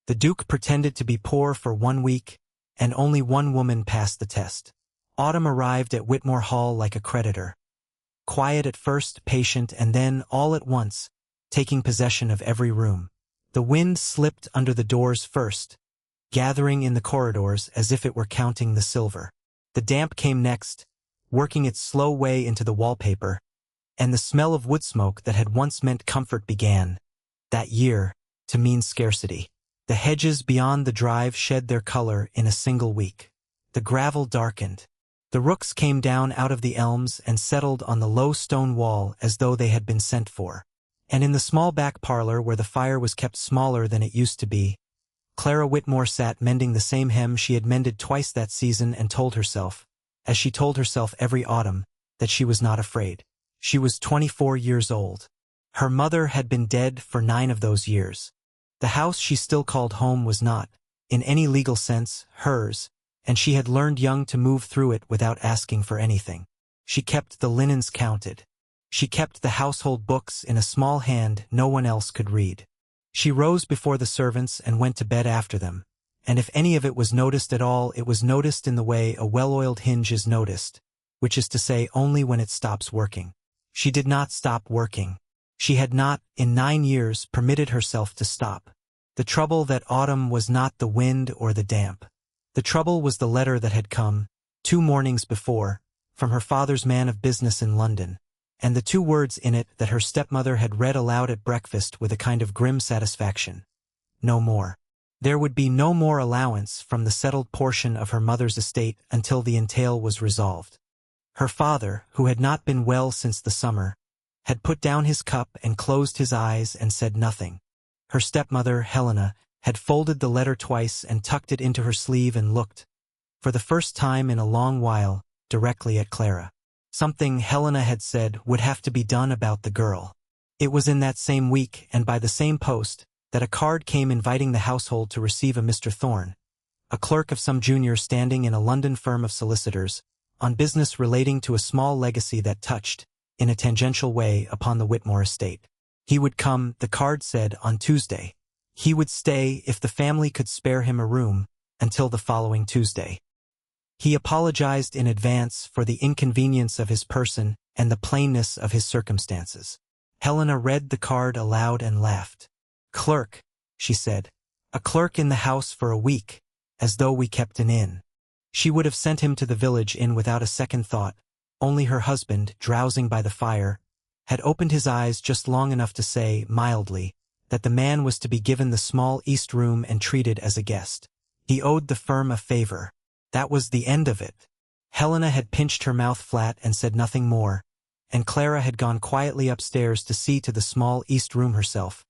The Duke pretended to be poor for 1 week, and only one woman passed the test. Autumn arrived at Whitmore Hall like a creditor. Quiet at first, patient, and then, all at once, taking possession of every room. The wind slipped under the doors first, gathering in the corridors as if it were counting the silver. The damp came next, working its slow way into the wallpaper, and the smell of wood smoke that had once meant comfort began, that year, to mean scarcity. The hedges beyond the drive shed their color in a single week. The gravel darkened. The rooks came down out of the elms and settled on the low stone wall as though they had been sent for. And in the small back parlor where the fire was kept smaller than it used to be, Clara Whitmore sat mending the same hem she had mended twice that season and told herself, as she told herself every autumn, that she was not afraid. She was 24 years old. Her mother had been dead for 9 of those years. The house she still called home was not, in any legal sense, hers, and she had learned young to move through it without asking for anything. She kept the linens counted. She kept the household books in a small hand no one else could read. She rose before the servants and went to bed after them, and if any of it was noticed at all, it was noticed in the way a well-oiled hinge is noticed, which is to say only when it stops working. She did not stop working. She had not, in 9 years, permitted herself to stop. The trouble that autumn was not the wind or the damp. The trouble was the letter that had come, 2 mornings before, from her father's man of business in London, and the 2 words in it that her stepmother had read aloud at breakfast with a kind of grim satisfaction. No more. There would be no more allowance from the settled portion of her mother's estate until the entail was resolved. Her father, who had not been well since the summer, had put down his cup and closed his eyes and said nothing. Her stepmother, Helena, had folded the letter twice and tucked it into her sleeve and looked, for the first time in a long while, directly at Clara. Something Helena had said would have to be done about the girl. It was in that same week, and by the same post, that a card came inviting the household to receive a Mr. Thorne, a clerk of some junior standing in a London firm of solicitors, on business relating to a small legacy that touched, in a tangential way, upon the Whitmore estate. He would come, the card said, on Tuesday. He would stay, if the family could spare him a room, until the following Tuesday. He apologized in advance for the inconvenience of his person and the plainness of his circumstances. Helena read the card aloud and laughed. "Clerk," she said. "A clerk in the house for a week, as though we kept an inn." She would have sent him to the village inn without a second thought, only her husband, drowsing by the fire, had opened his eyes just long enough to say, mildly, that the man was to be given the small east room and treated as a guest. He owed the firm a favor. That was the end of it. Helena had pinched her mouth flat and said nothing more, and Clara had gone quietly upstairs to see to the small east room herself,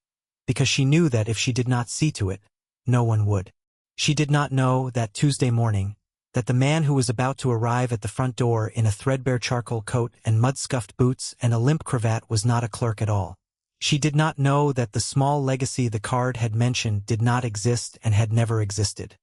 because she knew that if she did not see to it, no one would. She did not know, that Tuesday morning, that the man who was about to arrive at the front door in a threadbare charcoal coat and mud-scuffed boots and a limp cravat was not a clerk at all. She did not know that the small legacy the card had mentioned did not exist and had never existed.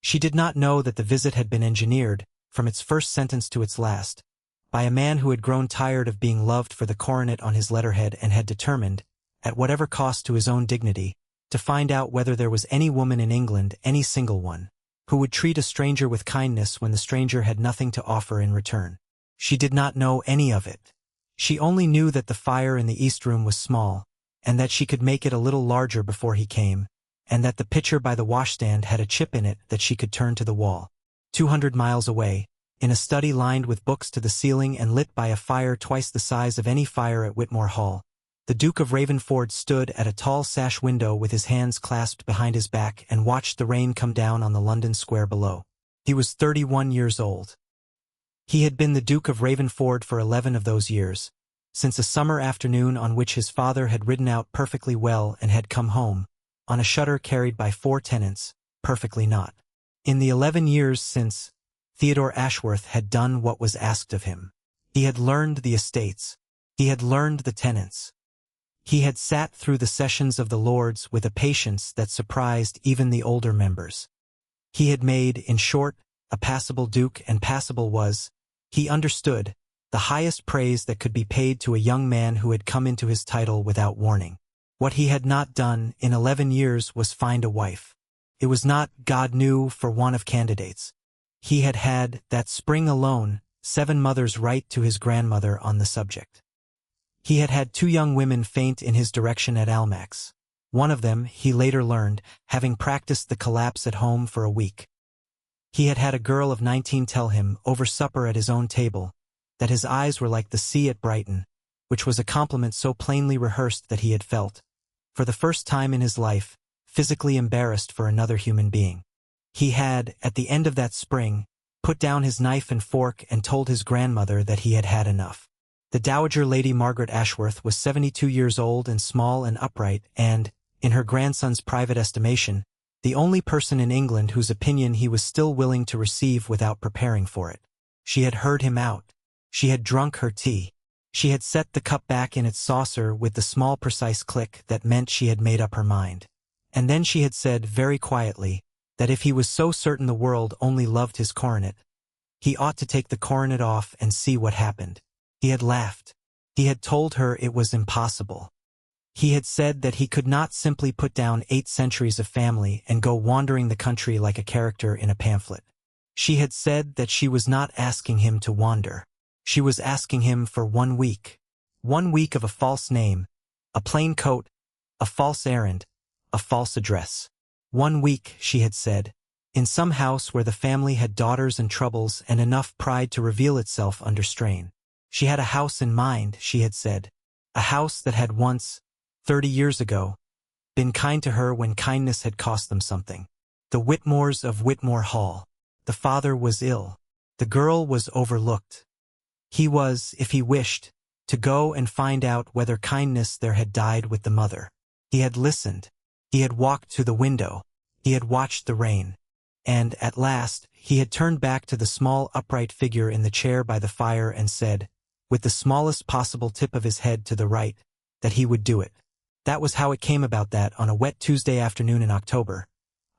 She did not know that the visit had been engineered, from its first sentence to its last, by a man who had grown tired of being loved for the coronet on his letterhead and had determined, at whatever cost to his own dignity, to find out whether there was any woman in England, any single one, who would treat a stranger with kindness when the stranger had nothing to offer in return. She did not know any of it. She only knew that the fire in the east room was small, and that she could make it a little larger before he came, and that the pitcher by the washstand had a chip in it that she could turn to the wall. 200 miles away, in a study lined with books to the ceiling and lit by a fire twice the size of any fire at Whitmore Hall, the Duke of Ravenford stood at a tall sash window with his hands clasped behind his back and watched the rain come down on the London square below. He was 31 years old. He had been the Duke of Ravenford for 11 of those years, since a summer afternoon on which his father had ridden out perfectly well and had come home, on a shutter carried by 4 tenants, perfectly not. In the 11 years since, Theodore Ashworth had done what was asked of him. He had learned the estates. He had learned the tenants. He had sat through the sessions of the Lords with a patience that surprised even the older members. He had made, in short, a passable duke, and passable was, he understood, the highest praise that could be paid to a young man who had come into his title without warning. What he had not done in 11 years was find a wife. It was not, God knew, for want of candidates. He had had, that spring alone, 7 mothers write to his grandmother on the subject. He had had 2 young women faint in his direction at Almack's. One of them, he later learned, having practiced the collapse at home for a week. He had had a girl of 19 tell him, over supper at his own table, that his eyes were like the sea at Brighton, which was a compliment so plainly rehearsed that he had felt, for the first time in his life, physically embarrassed for another human being. He had, at the end of that spring, put down his knife and fork and told his grandmother that he had had enough. The Dowager Lady Margaret Ashworth was 72 years old and small and upright and, in her grandson's private estimation, the only person in England whose opinion he was still willing to receive without preparing for it. She had heard him out. She had drunk her tea. She had set the cup back in its saucer with the small precise click that meant she had made up her mind. And then she had said very quietly that if he was so certain the world only loved his coronet, he ought to take the coronet off and see what happened. He had laughed. He had told her it was impossible. He had said that he could not simply put down 8 centuries of family and go wandering the country like a character in a pamphlet. She had said that she was not asking him to wander. She was asking him for 1 week. 1 week of a false name, a plain coat, a false errand, a false address. 1 week, she had said, in some house where the family had daughters and troubles and enough pride to reveal itself under strain. She had a house in mind, she had said, a house that had once, 30 years ago, been kind to her when kindness had cost them something. The Whitmores of Whitmore Hall. The father was ill. The girl was overlooked. He was, if he wished, to go and find out whether kindness there had died with the mother. He had listened. He had walked to the window. He had watched the rain. And, at last, he had turned back to the small upright figure in the chair by the fire and said, with the smallest possible tip of his head to the right, that he would do it. That was how it came about that, on a wet Tuesday afternoon in October,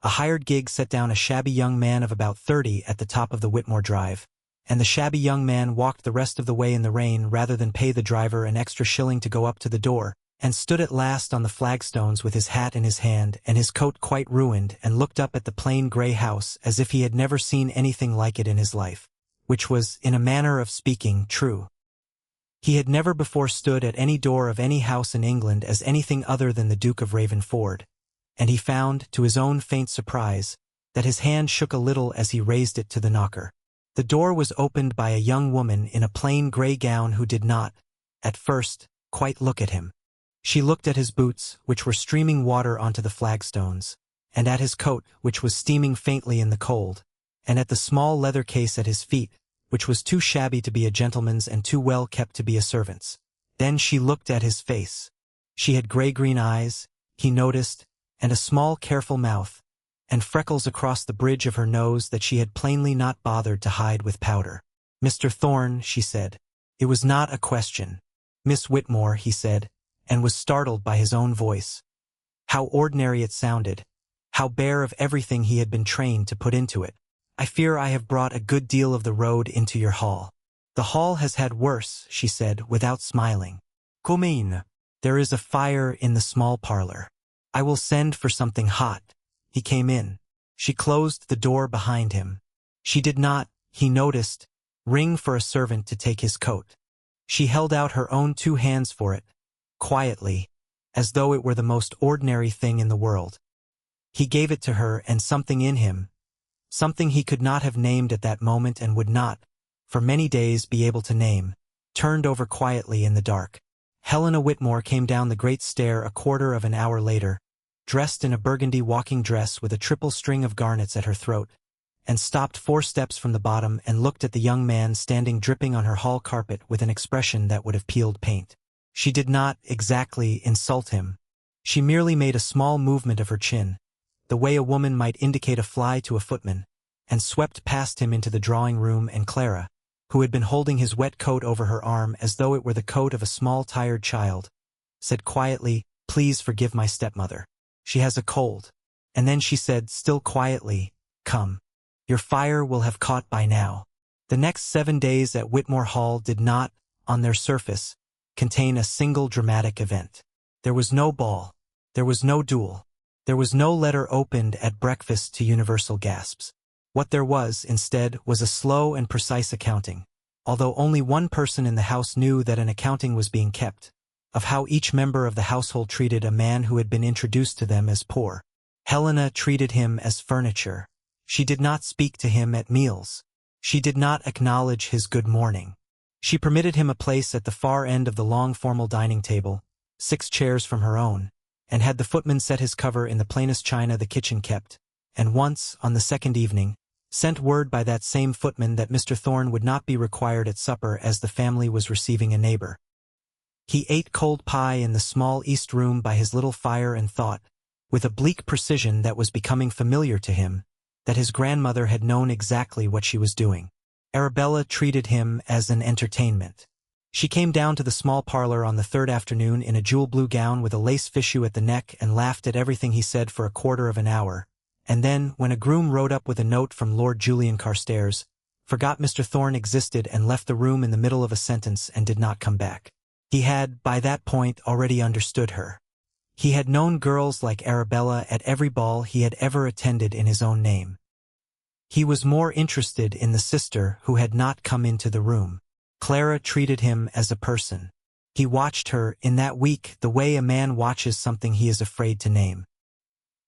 a hired gig set down a shabby young man of about 30 at the top of the Whitmore Drive, and the shabby young man walked the rest of the way in the rain rather than pay the driver an extra shilling to go up to the door, and stood at last on the flagstones with his hat in his hand and his coat quite ruined and looked up at the plain grey house as if he had never seen anything like it in his life, which was, in a manner of speaking, true. He had never before stood at any door of any house in England as anything other than the Duke of Ravenford, and he found, to his own faint surprise, that his hand shook a little as he raised it to the knocker. The door was opened by a young woman in a plain grey gown who did not, at first, quite look at him. She looked at his boots, which were streaming water onto the flagstones, and at his coat, which was steaming faintly in the cold, and at the small leather case at his feet, which was too shabby to be a gentleman's and too well kept to be a servant's. Then she looked at his face. She had grey-green eyes, he noticed, and a small careful mouth, and freckles across the bridge of her nose that she had plainly not bothered to hide with powder. "Mr. Thorne," she said. It was not a question. "Miss Whitmore," he said, and was startled by his own voice. How ordinary it sounded, how bare of everything he had been trained to put into it. "I fear I have brought a good deal of the road into your hall." "The hall has had worse," she said, without smiling. "Come in. There is a fire in the small parlor. I will send for something hot." He came in. She closed the door behind him. She did not, he noticed, ring for a servant to take his coat. She held out her own 2 hands for it, quietly, as though it were the most ordinary thing in the world. He gave it to her, and something in him, something he could not have named at that moment and would not, for many days, be able to name, turned over quietly in the dark. Helena Whitmore came down the great stair a quarter of an hour later, dressed in a burgundy walking dress with a triple string of garnets at her throat, and stopped 4 steps from the bottom and looked at the young man standing dripping on her hall carpet with an expression that would have peeled paint. She did not, exactly, insult him. She merely made a small movement of her chin, the way a woman might indicate a fly to a footman, and swept past him into the drawing-room, and Clara, who had been holding his wet coat over her arm as though it were the coat of a small tired child, said quietly, "Please forgive my stepmother. She has a cold." And then she said, still quietly, "Come. Your fire will have caught by now." The next 7 days at Whitmore Hall did not, on their surface, contain a single dramatic event. There was no ball. There was no duel. There was no letter opened at breakfast to universal gasps. What there was, instead, was a slow and precise accounting, although only one person in the house knew that an accounting was being kept, of how each member of the household treated a man who had been introduced to them as poor. Helena treated him as furniture. She did not speak to him at meals. She did not acknowledge his good morning. She permitted him a place at the far end of the long formal dining table, 6 chairs from her own, and had the footman set his cover in the plainest china the kitchen kept, and once, on the second evening, sent word by that same footman that Mr. Thorne would not be required at supper as the family was receiving a neighbor. He ate cold pie in the small east room by his little fire and thought, with a bleak precision that was becoming familiar to him, that his grandmother had known exactly what she was doing. Arabella treated him as an entertainment. She came down to the small parlor on the third afternoon in a jewel-blue gown with a lace fichu at the neck and laughed at everything he said for a quarter of an hour, and then, when a groom rode up with a note from Lord Julian Carstairs, forgot Mr. Thorne existed and left the room in the middle of a sentence and did not come back. He had, by that point, already understood her. He had known girls like Arabella at every ball he had ever attended in his own name. He was more interested in the sister who had not come into the room. Clara treated him as a person. He watched her, in that week, the way a man watches something he is afraid to name.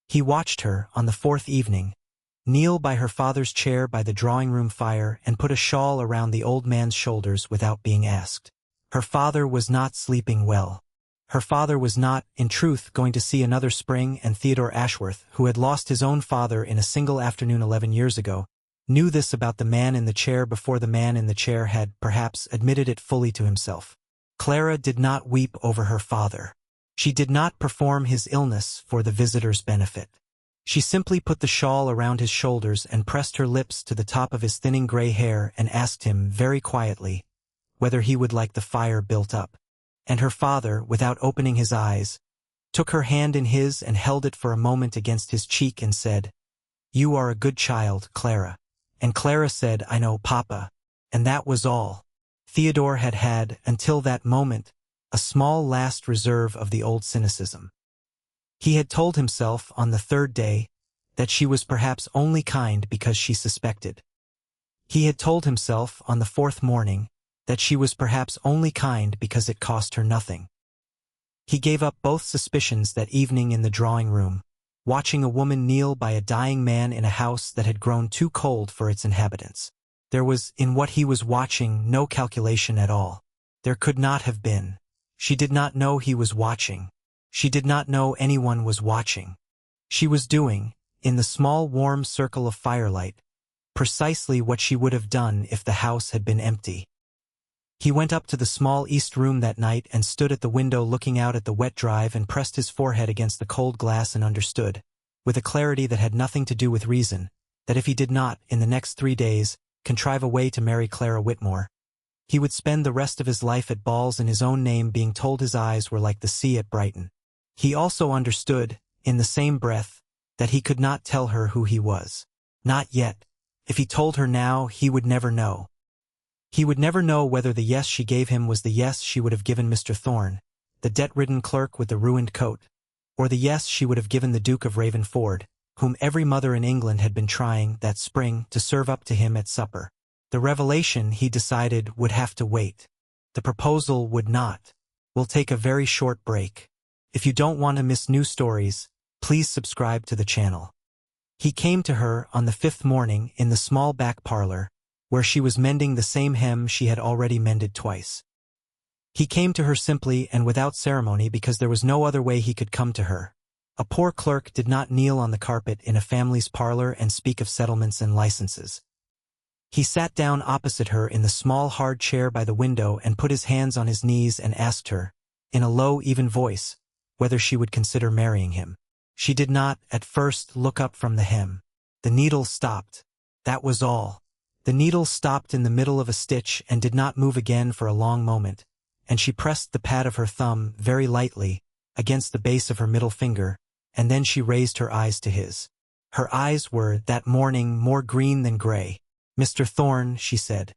He watched her, on the 4th evening, kneel by her father's chair by the drawing-room fire and put a shawl around the old man's shoulders without being asked. Her father was not sleeping well. Her father was not, in truth, going to see another Spring, and Theodore Ashworth, who had lost his own father in a single afternoon 11 years ago, knew this about the man in the chair before the man in the chair had, perhaps, admitted it fully to himself. Clara did not weep over her father. She did not perform his illness for the visitor's benefit. She simply put the shawl around his shoulders and pressed her lips to the top of his thinning gray hair and asked him, very quietly, whether he would like the fire built up. And her father, without opening his eyes, took her hand in his and held it for a moment against his cheek and said, "You are a good child, Clara." And Clara said, "I know, Papa." And that was all. Theodore had had, until that moment, a small last reserve of the old cynicism. He had told himself, on the 3rd day, that she was perhaps only kind because she suspected. He had told himself, on the 4th morning, that she was perhaps only kind because it cost her nothing. He gave up both suspicions that evening in the drawing-room, watching a woman kneel by a dying man in a house that had grown too cold for its inhabitants. There was, in what he was watching, no calculation at all. There could not have been. She did not know he was watching. She did not know anyone was watching. She was doing, in the small warm circle of firelight, precisely what she would have done if the house had been empty. He went up to the small east room that night and stood at the window looking out at the wet drive and pressed his forehead against the cold glass and understood, with a clarity that had nothing to do with reason, that if he did not, in the next 3 days, contrive a way to marry Clara Whitmore, he would spend the rest of his life at balls in his own name being told his eyes were like the sea at Brighton. He also understood, in the same breath, that he could not tell her who he was. Not yet. If he told her now, he would never know. He would never know whether the yes she gave him was the yes she would have given Mr. Thorne, the debt-ridden clerk with the ruined coat, or the yes she would have given the Duke of Ravenford, whom every mother in England had been trying, that spring, to serve up to him at supper. The revelation, he decided, would have to wait. The proposal would not. We'll take a very short break. If you don't want to miss new stories, please subscribe to the channel. He came to her on the 5th morning in the small back parlor, where she was mending the same hem she had already mended twice. He came to her simply and without ceremony because there was no other way he could come to her. A poor clerk did not kneel on the carpet in a family's parlor and speak of settlements and licenses. He sat down opposite her in the small hard chair by the window and put his hands on his knees and asked her, in a low, even voice, whether she would consider marrying him. She did not, at first, look up from the hem. The needle stopped. That was all. The needle stopped in the middle of a stitch and did not move again for a long moment, and she pressed the pad of her thumb, very lightly, against the base of her middle finger, and then she raised her eyes to his. Her eyes were, that morning, more green than gray. "Mr. Thorne," she said,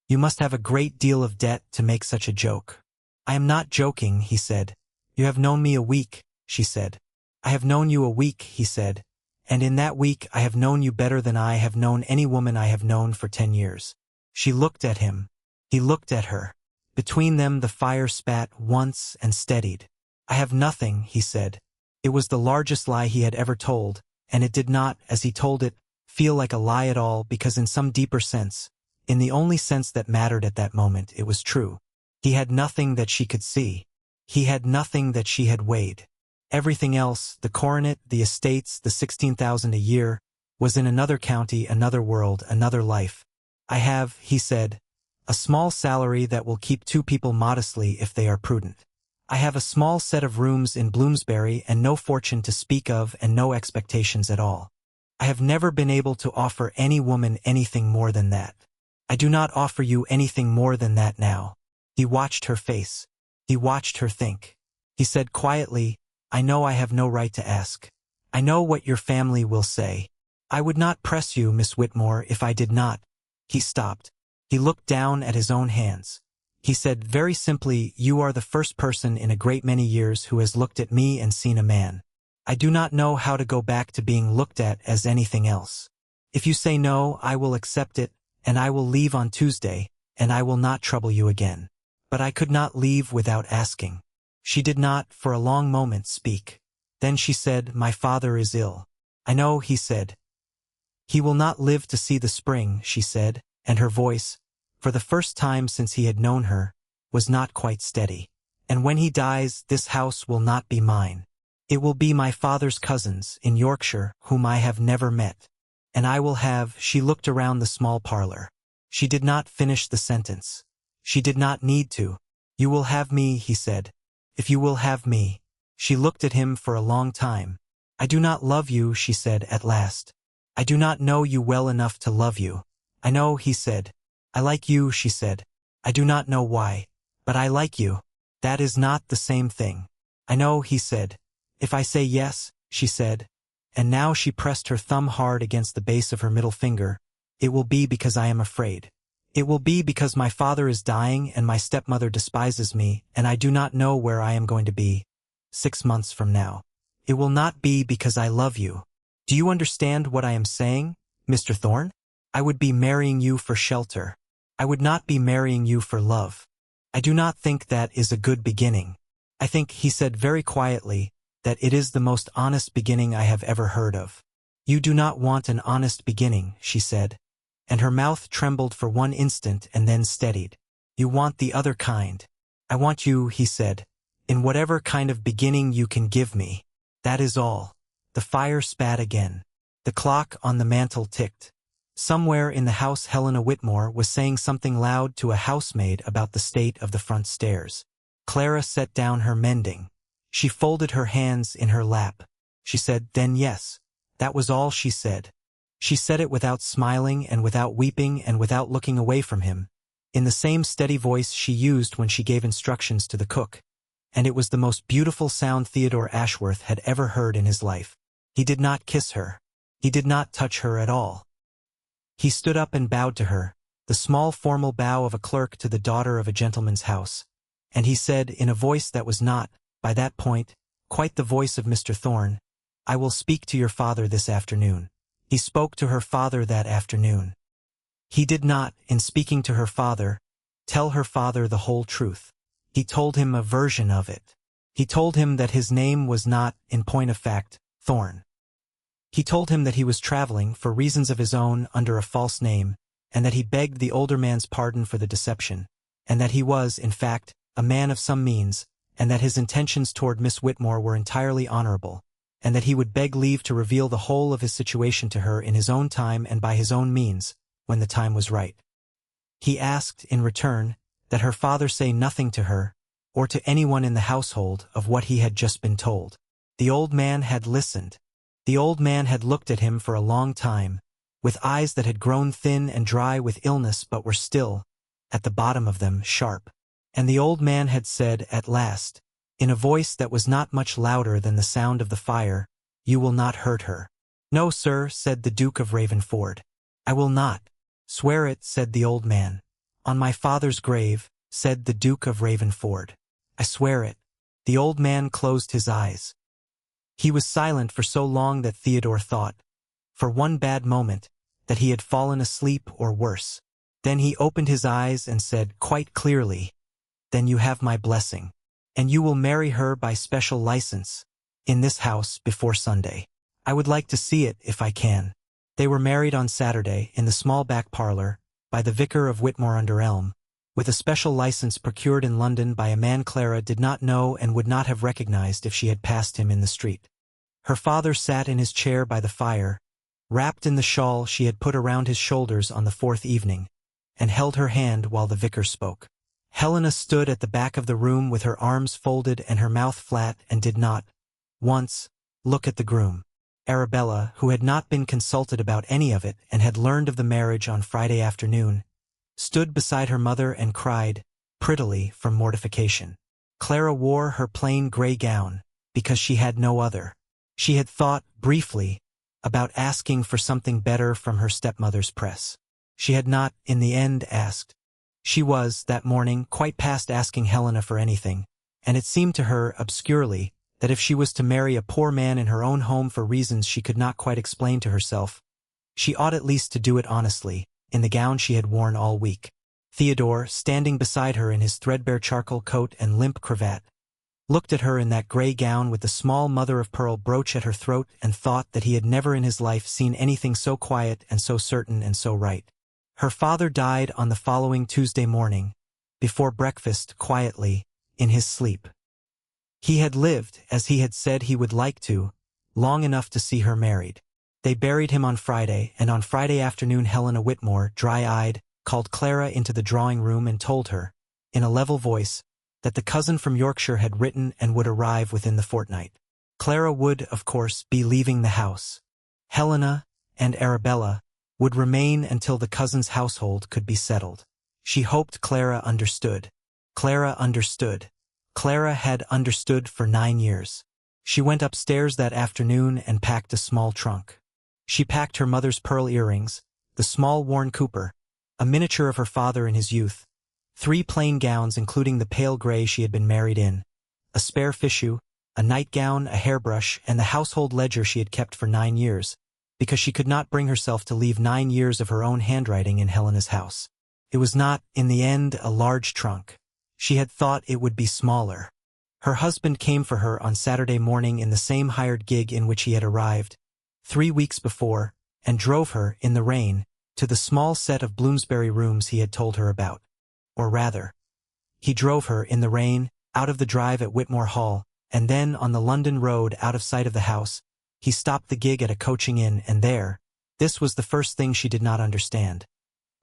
"you must have a great deal of debt to make such a joke." "I am not joking," he said. "You have known me a week," she said. I have known you a week, he said, and in that week I have known you better than I have known any woman I have known for 10 years. She looked at him. He looked at her. Between them the fire spat once and steadied. I have nothing, he said. It was the largest lie he had ever told, and it did not, as he told it, feel like a lie at all because in some deeper sense, in the only sense that mattered at that moment, it was true. He had nothing that she could see. He had nothing that she had weighed. Everything else, the coronet, the estates, the 16,000 a year, was in another county, another world, another life. I have, he said, a small salary that will keep 2 people modestly if they are prudent. I have a small set of rooms in Bloomsbury and no fortune to speak of and no expectations at all. I have never been able to offer any woman anything more than that. I do not offer you anything more than that now. He watched her face. He watched her think. He said quietly, I know I have no right to ask. I know what your family will say. I would not press you, Miss Whitmore, if I did not. He stopped. He looked down at his own hands. He said very simply, you are the first person in a great many years who has looked at me and seen a man. I do not know how to go back to being looked at as anything else. If you say no, I will accept it, and I will leave on Tuesday, and I will not trouble you again. But I could not leave without asking. She did not, for a long moment, speak. Then she said, my father is ill. I know, he said. He will not live to see the spring, she said, and her voice, for the first time since he had known her, was not quite steady. And when he dies, this house will not be mine. It will be my father's cousin's, in Yorkshire, whom I have never met. And I will have, she looked around the small parlor. She did not finish the sentence. She did not need to. You will have me, he said. If you will have me. She looked at him for a long time. I do not love you, she said at last. I do not know you well enough to love you. I know, he said. I like you, she said. I do not know why, but I like you. That is not the same thing. I know, he said. If I say yes, she said, and now she pressed her thumb hard against the base of her middle finger, it will be because I am afraid. It will be because my father is dying and my stepmother despises me, and I do not know where I am going to be 6 months from now. It will not be because I love you. Do you understand what I am saying, Mr. Thorne? I would be marrying you for shelter. I would not be marrying you for love. I do not think that is a good beginning. I think, he said very quietly, that it is the most honest beginning I have ever heard of. You do not want an honest beginning, she said, and her mouth trembled for one instant and then steadied. You want the other kind. I want you, he said, in whatever kind of beginning you can give me. That is all. The fire spat again. The clock on the mantel ticked. Somewhere in the house Helena Whitmore was saying something loud to a housemaid about the state of the front stairs. Clara set down her mending. She folded her hands in her lap. She said, then yes. That was all she said. She said it without smiling and without weeping and without looking away from him, in the same steady voice she used when she gave instructions to the cook. And it was the most beautiful sound Theodore Ashworth had ever heard in his life. He did not kiss her. He did not touch her at all. He stood up and bowed to her, the small formal bow of a clerk to the daughter of a gentleman's house. And he said, in a voice that was not, by that point, quite the voice of Mr. Thorne, I will speak to your father this afternoon. He spoke to her father that afternoon. He did not, in speaking to her father, tell her father the whole truth. He told him a version of it. He told him that his name was not, in point of fact, Thorne. He told him that he was traveling, for reasons of his own, under a false name, and that he begged the older man's pardon for the deception, and that he was, in fact, a man of some means, and that his intentions toward Miss Whitmore were entirely honorable, and that he would beg leave to reveal the whole of his situation to her in his own time and by his own means, when the time was right. He asked, in return, that her father say nothing to her, or to anyone in the household, of what he had just been told. The old man had listened. The old man had looked at him for a long time, with eyes that had grown thin and dry with illness but were still, at the bottom of them, sharp. And the old man had said, at last, in a voice that was not much louder than the sound of the fire, you will not hurt her. No, sir, said the Duke of Ravenford. I will not. Swear it, said the old man. On my father's grave, said the Duke of Ravenford. I swear it. The old man closed his eyes. He was silent for so long that Theodore thought, for one bad moment, that he had fallen asleep or worse. Then he opened his eyes and said quite clearly, "Then you have my blessing. And you will marry her by special license, in this house before Sunday. I would like to see it if I can." They were married on Saturday in the small back parlor, by the vicar of Whitmore-under-Elm, with a special license procured in London by a man Clara did not know and would not have recognized if she had passed him in the street. Her father sat in his chair by the fire, wrapped in the shawl she had put around his shoulders on the fourth evening, and held her hand while the vicar spoke. Helena stood at the back of the room with her arms folded and her mouth flat and did not, once, look at the groom. Arabella, who had not been consulted about any of it and had learned of the marriage on Friday afternoon, stood beside her mother and cried, prettily, from mortification. Clara wore her plain gray gown, because she had no other. She had thought, briefly, about asking for something better from her stepmother's press. She had not, in the end, asked. She was, that morning, quite past asking Helena for anything, and it seemed to her, obscurely, that if she was to marry a poor man in her own home for reasons she could not quite explain to herself, she ought at least to do it honestly, in the gown she had worn all week. Theodore, standing beside her in his threadbare charcoal coat and limp cravat, looked at her in that gray gown with the small mother-of-pearl brooch at her throat and thought that he had never in his life seen anything so quiet and so certain and so right. Her father died on the following Tuesday morning, before breakfast, quietly, in his sleep. He had lived, as he had said he would like to, long enough to see her married. They buried him on Friday, and on Friday afternoon Helena Whitmore, dry-eyed, called Clara into the drawing-room and told her, in a level voice, that the cousin from Yorkshire had written and would arrive within the fortnight. Clara would, of course, be leaving the house. Helena and Arabella would remain until the cousin's household could be settled. She hoped Clara understood. Clara understood. Clara had understood for 9 years. She went upstairs that afternoon and packed a small trunk. She packed her mother's pearl earrings, the small worn Cooper, a miniature of her father in his youth, 3 plain gowns including the pale gray she had been married in, a spare fichu, a nightgown, a hairbrush, and the household ledger she had kept for 9 years, because she could not bring herself to leave 9 years of her own handwriting in Helena's house. It was not, in the end, a large trunk. She had thought it would be smaller. Her husband came for her on Saturday morning in the same hired gig in which he had arrived 3 weeks before, and drove her, in the rain, to the small set of Bloomsbury rooms he had told her about. Or rather, he drove her, in the rain, out of the drive at Whitmore Hall, and then, on the London road out of sight of the house, he stopped the gig at a coaching inn, and there, this was the first thing she did not understand.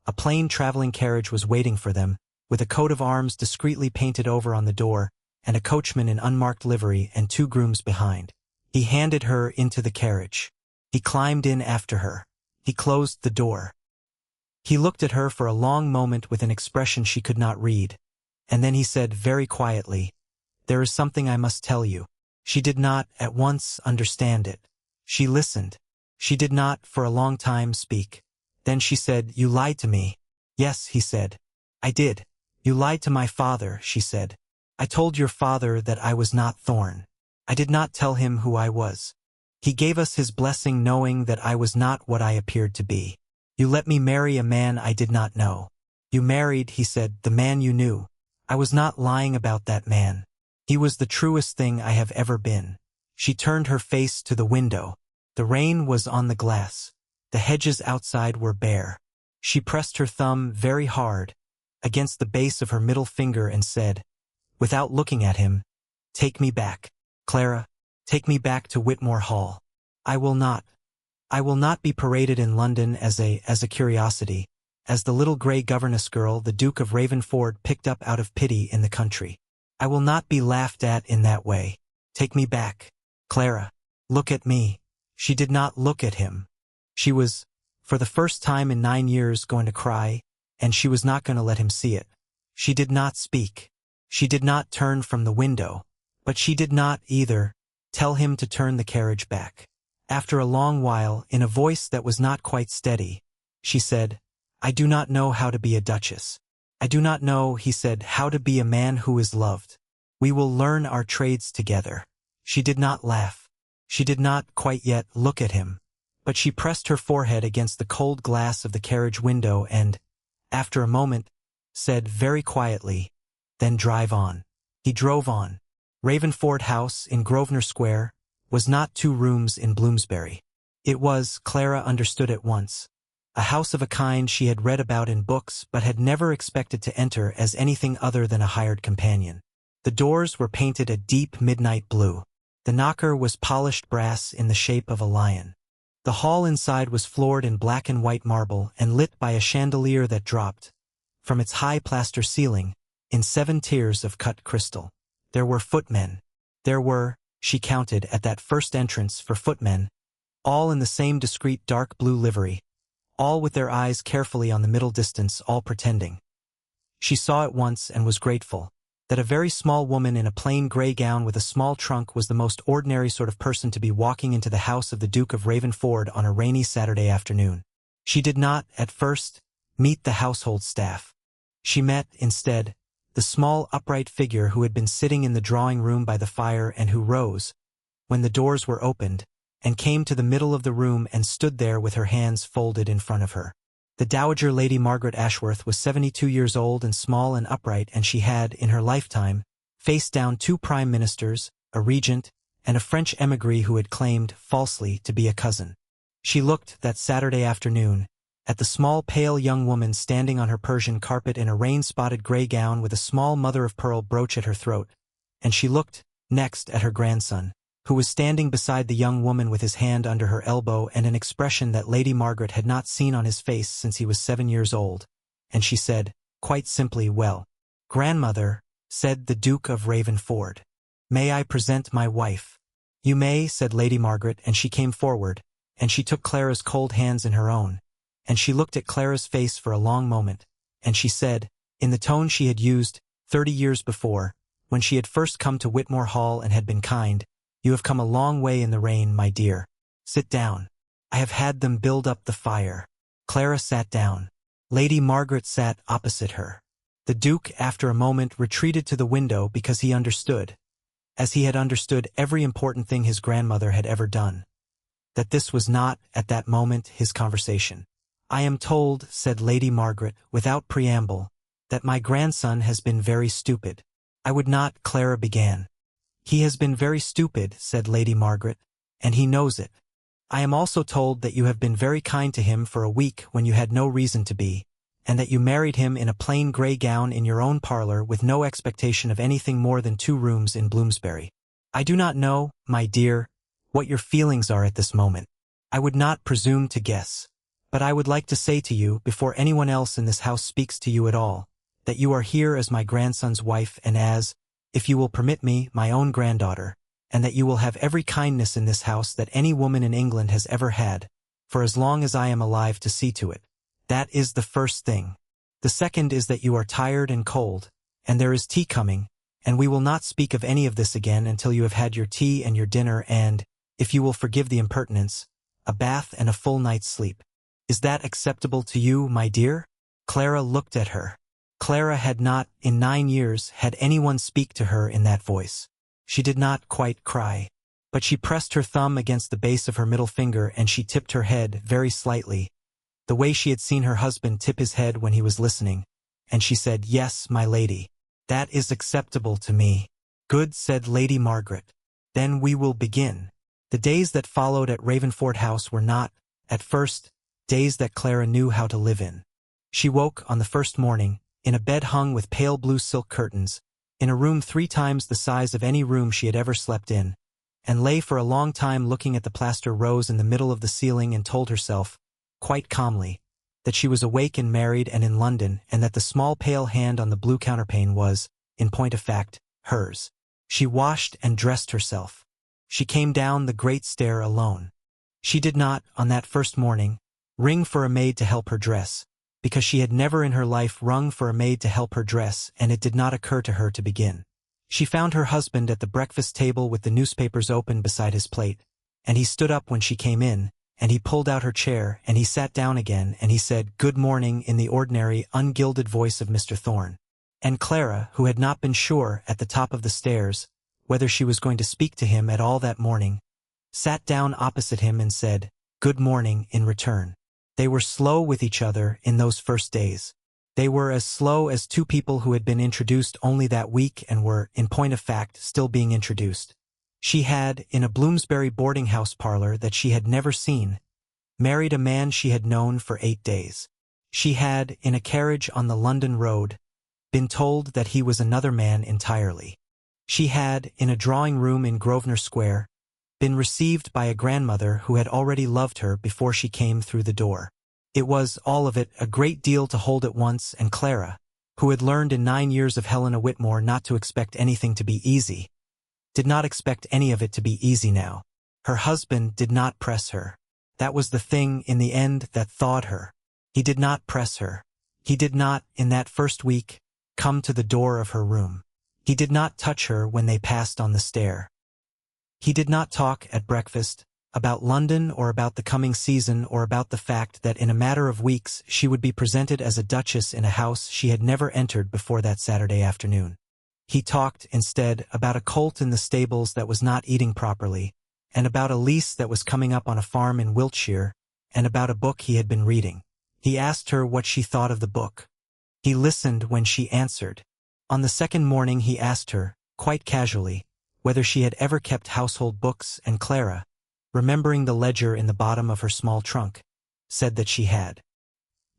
A plain traveling carriage was waiting for them, with a coat of arms discreetly painted over on the door, and a coachman in unmarked livery and 2 grooms behind. He handed her into the carriage. He climbed in after her. He closed the door. He looked at her for a long moment with an expression she could not read, and then he said very quietly, "There is something I must tell you." She did not, at once, understand it. She listened. She did not, for a long time, speak. Then she said, "You lied to me." "Yes," he said. "I did. You lied to my father," she said. "I told your father that I was not Thorn. I did not tell him who I was. He gave us his blessing knowing that I was not what I appeared to be. You let me marry a man I did not know. You married," he said, "the man you knew. I was not lying about that man. He was the truest thing I have ever been." She turned her face to the window. The rain was on the glass. The hedges outside were bare. She pressed her thumb very hard against the base of her middle finger and said, without looking at him, "Take me back, Clara, take me back to Whitmore Hall. I will not be paraded in London as a curiosity, as the little gray governess girl the Duke of Ravenford picked up out of pity in the country. I will not be laughed at in that way. Take me back, Clara. Look at me." She did not look at him. She was, for the first time in 9 years, going to cry, and she was not going to let him see it. She did not speak. She did not turn from the window, but she did not, either, tell him to turn the carriage back. After a long while, in a voice that was not quite steady, she said, "I do not know how to be a duchess. I do not know," he said, "how to be a man who is loved. We will learn our trades together." She did not laugh. She did not quite yet look at him, but she pressed her forehead against the cold glass of the carriage window and, after a moment, said very quietly, "Then drive on." He drove on. Ravenford House in Grosvenor Square was not 2 rooms in Bloomsbury. It was, Clara understood at once, a house of a kind she had read about in books but had never expected to enter as anything other than a hired companion. The doors were painted a deep midnight blue. The knocker was polished brass in the shape of a lion. The hall inside was floored in black and white marble and lit by a chandelier that dropped, from its high plaster ceiling, in 7 tiers of cut crystal. There were footmen. There were, she counted at that first entrance for footmen, all in the same discreet dark blue livery, all with their eyes carefully on the middle distance, all pretending. She saw at once and was grateful that a very small woman in a plain grey gown with a small trunk was the most ordinary sort of person to be walking into the house of the Duke of Ravenford on a rainy Saturday afternoon. She did not, at first, meet the household staff. She met, instead, the small upright figure who had been sitting in the drawing-room by the fire and who rose, when the doors were opened, and came to the middle of the room and stood there with her hands folded in front of her. The Dowager Lady Margaret Ashworth was 72 years old and small and upright, and she had, in her lifetime, faced down 2 prime ministers, a regent, and a French émigré who had claimed, falsely, to be a cousin. She looked, that Saturday afternoon, at the small pale young woman standing on her Persian carpet in a rain-spotted grey gown with a small mother-of-pearl brooch at her throat, and she looked, next, at her grandson, who was standing beside the young woman with his hand under her elbow and an expression that Lady Margaret had not seen on his face since he was 7 years old, and she said, quite simply, "Well, grandmother," said the Duke of Ravenford, "may I present my wife?" "You may," said Lady Margaret, and she came forward, and she took Clara's cold hands in her own, and she looked at Clara's face for a long moment, and she said, in the tone she had used 30 years before, when she had first come to Whitmore Hall and had been kind, "You have come a long way in the rain, my dear. Sit down. I have had them build up the fire." Clara sat down. Lady Margaret sat opposite her. The Duke, after a moment, retreated to the window because he understood, as he had understood every important thing his grandmother had ever done, that this was not, at that moment, his conversation. "I am told," said Lady Margaret, without preamble, "that my grandson has been very stupid." "I would not," Clara began. "He has been very stupid," said Lady Margaret, "and he knows it. I am also told that you have been very kind to him for a week when you had no reason to be, and that you married him in a plain grey gown in your own parlor with no expectation of anything more than 2 rooms in Bloomsbury. I do not know, my dear, what your feelings are at this moment. I would not presume to guess. But I would like to say to you, before anyone else in this house speaks to you at all, that you are here as my grandson's wife and as, if you will permit me, my own granddaughter, and that you will have every kindness in this house that any woman in England has ever had, for as long as I am alive to see to it. That is the first thing. The second is that you are tired and cold, and there is tea coming, and we will not speak of any of this again until you have had your tea and your dinner and, if you will forgive the impertinence, a bath and a full night's sleep. Is that acceptable to you, my dear?" Clara looked at her. Clara had not, in 9 years, had anyone speak to her in that voice. She did not quite cry, but she pressed her thumb against the base of her middle finger and she tipped her head very slightly, the way she had seen her husband tip his head when he was listening, and she said, "Yes, my lady. That is acceptable to me." "Good," said Lady Margaret. "Then we will begin." The days that followed at Ravenford House were not, at first, days that Clara knew how to live in. She woke, on the first morning, in a bed hung with pale blue silk curtains, in a room 3 times the size of any room she had ever slept in, and lay for a long time looking at the plaster rose in the middle of the ceiling and told herself, quite calmly, that she was awake and married and in London, and that the small pale hand on the blue counterpane was, in point of fact, hers. She washed and dressed herself. She came down the great stair alone. She did not, on that first morning, ring for a maid to help her dress, because she had never in her life rung for a maid to help her dress, and it did not occur to her to begin. She found her husband at the breakfast table with the newspapers open beside his plate, and he stood up when she came in, and he pulled out her chair, and he sat down again, and he said, "Good morning," in the ordinary, ungilded voice of Mr. Thorne. And Clara, who had not been sure, at the top of the stairs, whether she was going to speak to him at all that morning, sat down opposite him and said, "Good morning," in return. They were slow with each other in those first days. They were as slow as two people who had been introduced only that week and were, in point of fact, still being introduced. She had, in a Bloomsbury boarding-house parlor that she had never seen, married a man she had known for 8 days. She had, in a carriage on the London road, been told that he was another man entirely. She had, in a drawing-room in Grosvenor Square, been received by a grandmother who had already loved her before she came through the door. It was, all of it, a great deal to hold at once, and Clara, who had learned in 9 years of Helena Whitmore not to expect anything to be easy, did not expect any of it to be easy now. Her husband did not press her. That was the thing, in the end, that thawed her. He did not press her. He did not, in that first week, come to the door of her room. He did not touch her when they passed on the stair. He did not talk at breakfast about London or about the coming season or about the fact that in a matter of weeks she would be presented as a duchess in a house she had never entered before that Saturday afternoon. He talked, instead, about a colt in the stables that was not eating properly, and about a lease that was coming up on a farm in Wiltshire, and about a book he had been reading. He asked her what she thought of the book. He listened when she answered. On the second morning he asked her, quite casually, whether she had ever kept household books, and Clara, remembering the ledger in the bottom of her small trunk, said that she had.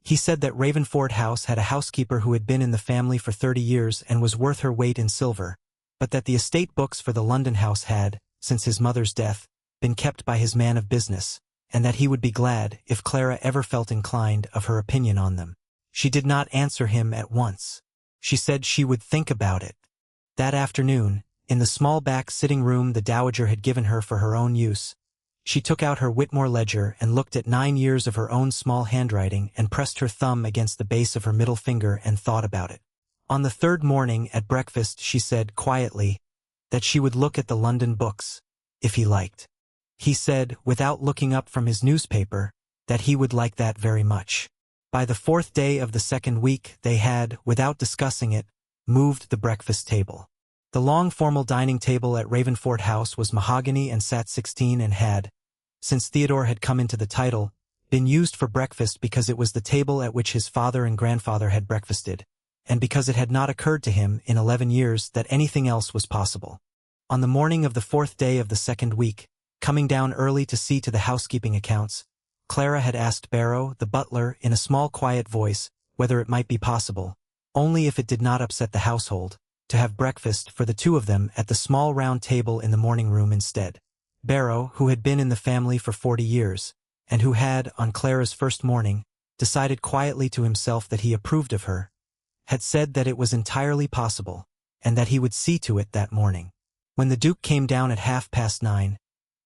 He said that Ravenford House had a housekeeper who had been in the family for 30 years and was worth her weight in silver, but that the estate books for the London house had, since his mother's death, been kept by his man of business, and that he would be glad if Clara ever felt inclined of her opinion on them. She did not answer him at once. She said she would think about it. That afternoon, in the small back sitting room the dowager had given her for her own use, she took out her Whitmore ledger and looked at 9 years of her own small handwriting and pressed her thumb against the base of her middle finger and thought about it. On the third morning at breakfast she said quietly that she would look at the London books, if he liked. He said, without looking up from his newspaper, that he would like that very much. By the 4th day of the second week they had, without discussing it, moved the breakfast table. The long formal dining table at Ravenford House was mahogany and sat 16 and had, since Theodore had come into the title, been used for breakfast because it was the table at which his father and grandfather had breakfasted, and because it had not occurred to him in 11 years that anything else was possible. On the morning of the 4th day of the second week, coming down early to see to the housekeeping accounts, Clara had asked Barrow, the butler, in a small quiet voice, whether it might be possible, only if it did not upset the household, to have breakfast for the two of them at the small round table in the morning room instead. Barrow, who had been in the family for 40 years, and who had, on Clara's first morning, decided quietly to himself that he approved of her, had said that it was entirely possible, and that he would see to it that morning. When the Duke came down at 9:30,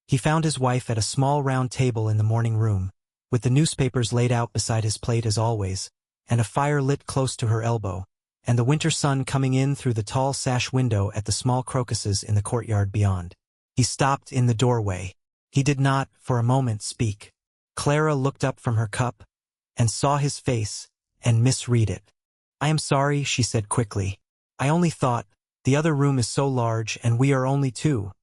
he found his wife at a small round table in the morning room, with the newspapers laid out beside his plate as always, and a fire lit close to her elbow, and the winter sun coming in through the tall sash window at the small crocuses in the courtyard beyond. He stopped in the doorway. He did not, for a moment, speak. Clara looked up from her cup, and saw his face, and misread it. "I am sorry," she said quickly. "I only thought, the other room is so large and we are only two.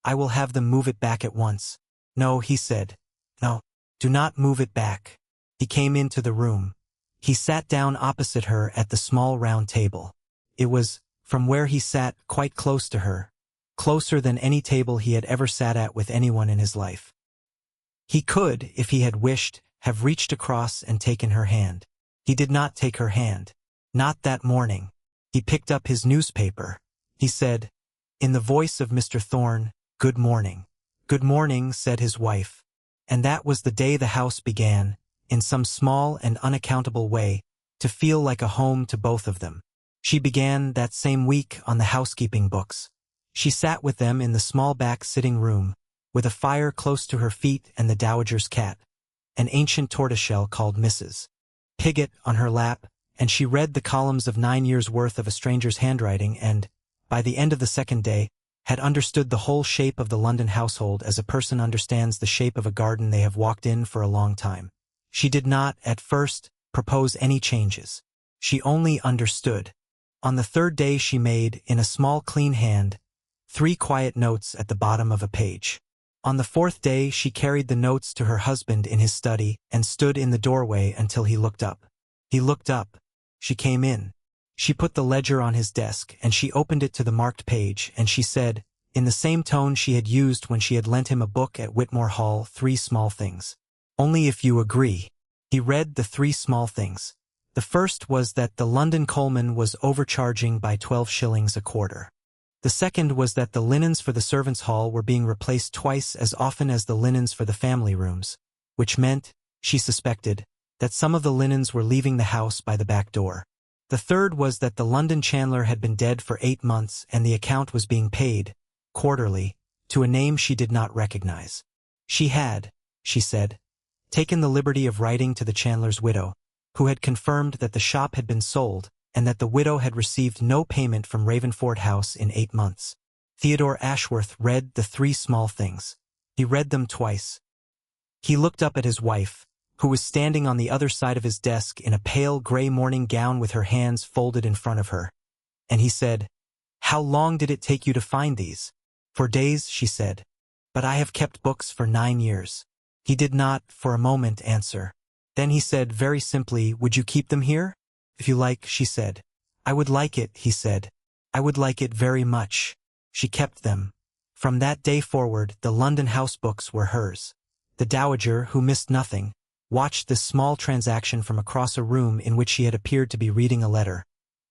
I will have them move it back at once." "No," he said. "No, do not move it back." He came into the room. He sat down opposite her at the small round table. It was, from where he sat, quite close to her, closer than any table he had ever sat at with anyone in his life. He could, if he had wished, have reached across and taken her hand. He did not take her hand. Not that morning. He picked up his newspaper. He said, in the voice of Mr. Thorne, "Good morning." "Good morning," said his wife. And that was the day the house began, in some small and unaccountable way, to feel like a home to both of them. She began that same week on the housekeeping books. She sat with them in the small back sitting room, with a fire close to her feet and the dowager's cat, an ancient tortoiseshell called Mrs. Pigott, on her lap, and she read the columns of 9 years' worth of a stranger's handwriting and, by the end of the second day, had understood the whole shape of the London household as a person understands the shape of a garden they have walked in for a long time. She did not, at first, propose any changes. She only understood. On the third day she made, in a small clean hand, 3 quiet notes at the bottom of a page. On the fourth day she carried the notes to her husband in his study and stood in the doorway until he looked up. He looked up. She came in. She put the ledger on his desk and she opened it to the marked page and she said, in the same tone she had used when she had lent him a book at Whitmore Hall, 3 small things. Only if you agree. He read the 3 small things. The first was that the London coalman was overcharging by 12 shillings a quarter. The second was that the linens for the servants' hall were being replaced twice as often as the linens for the family rooms, which meant, she suspected, that some of the linens were leaving the house by the back door. The third was that the London chandler had been dead for 8 months and the account was being paid, quarterly, to a name she did not recognize. She had, she said, taken the liberty of writing to the chandler's widow, who had confirmed that the shop had been sold and that the widow had received no payment from Ravenford House in 8 months. Theodore Ashworth read the 3 small things. He read them twice. He looked up at his wife, who was standing on the other side of his desk in a pale gray morning gown with her hands folded in front of her. And he said, "How long did it take you to find these?" "For days," she said. "But I have kept books for 9 years." He did not, for a moment, answer. Then he said very simply, "Would you keep them here?" "If you like," she said. "I would like it," he said. "I would like it very much." She kept them. From that day forward, the London house books were hers. The dowager, who missed nothing, watched this small transaction from across a room in which she had appeared to be reading a letter,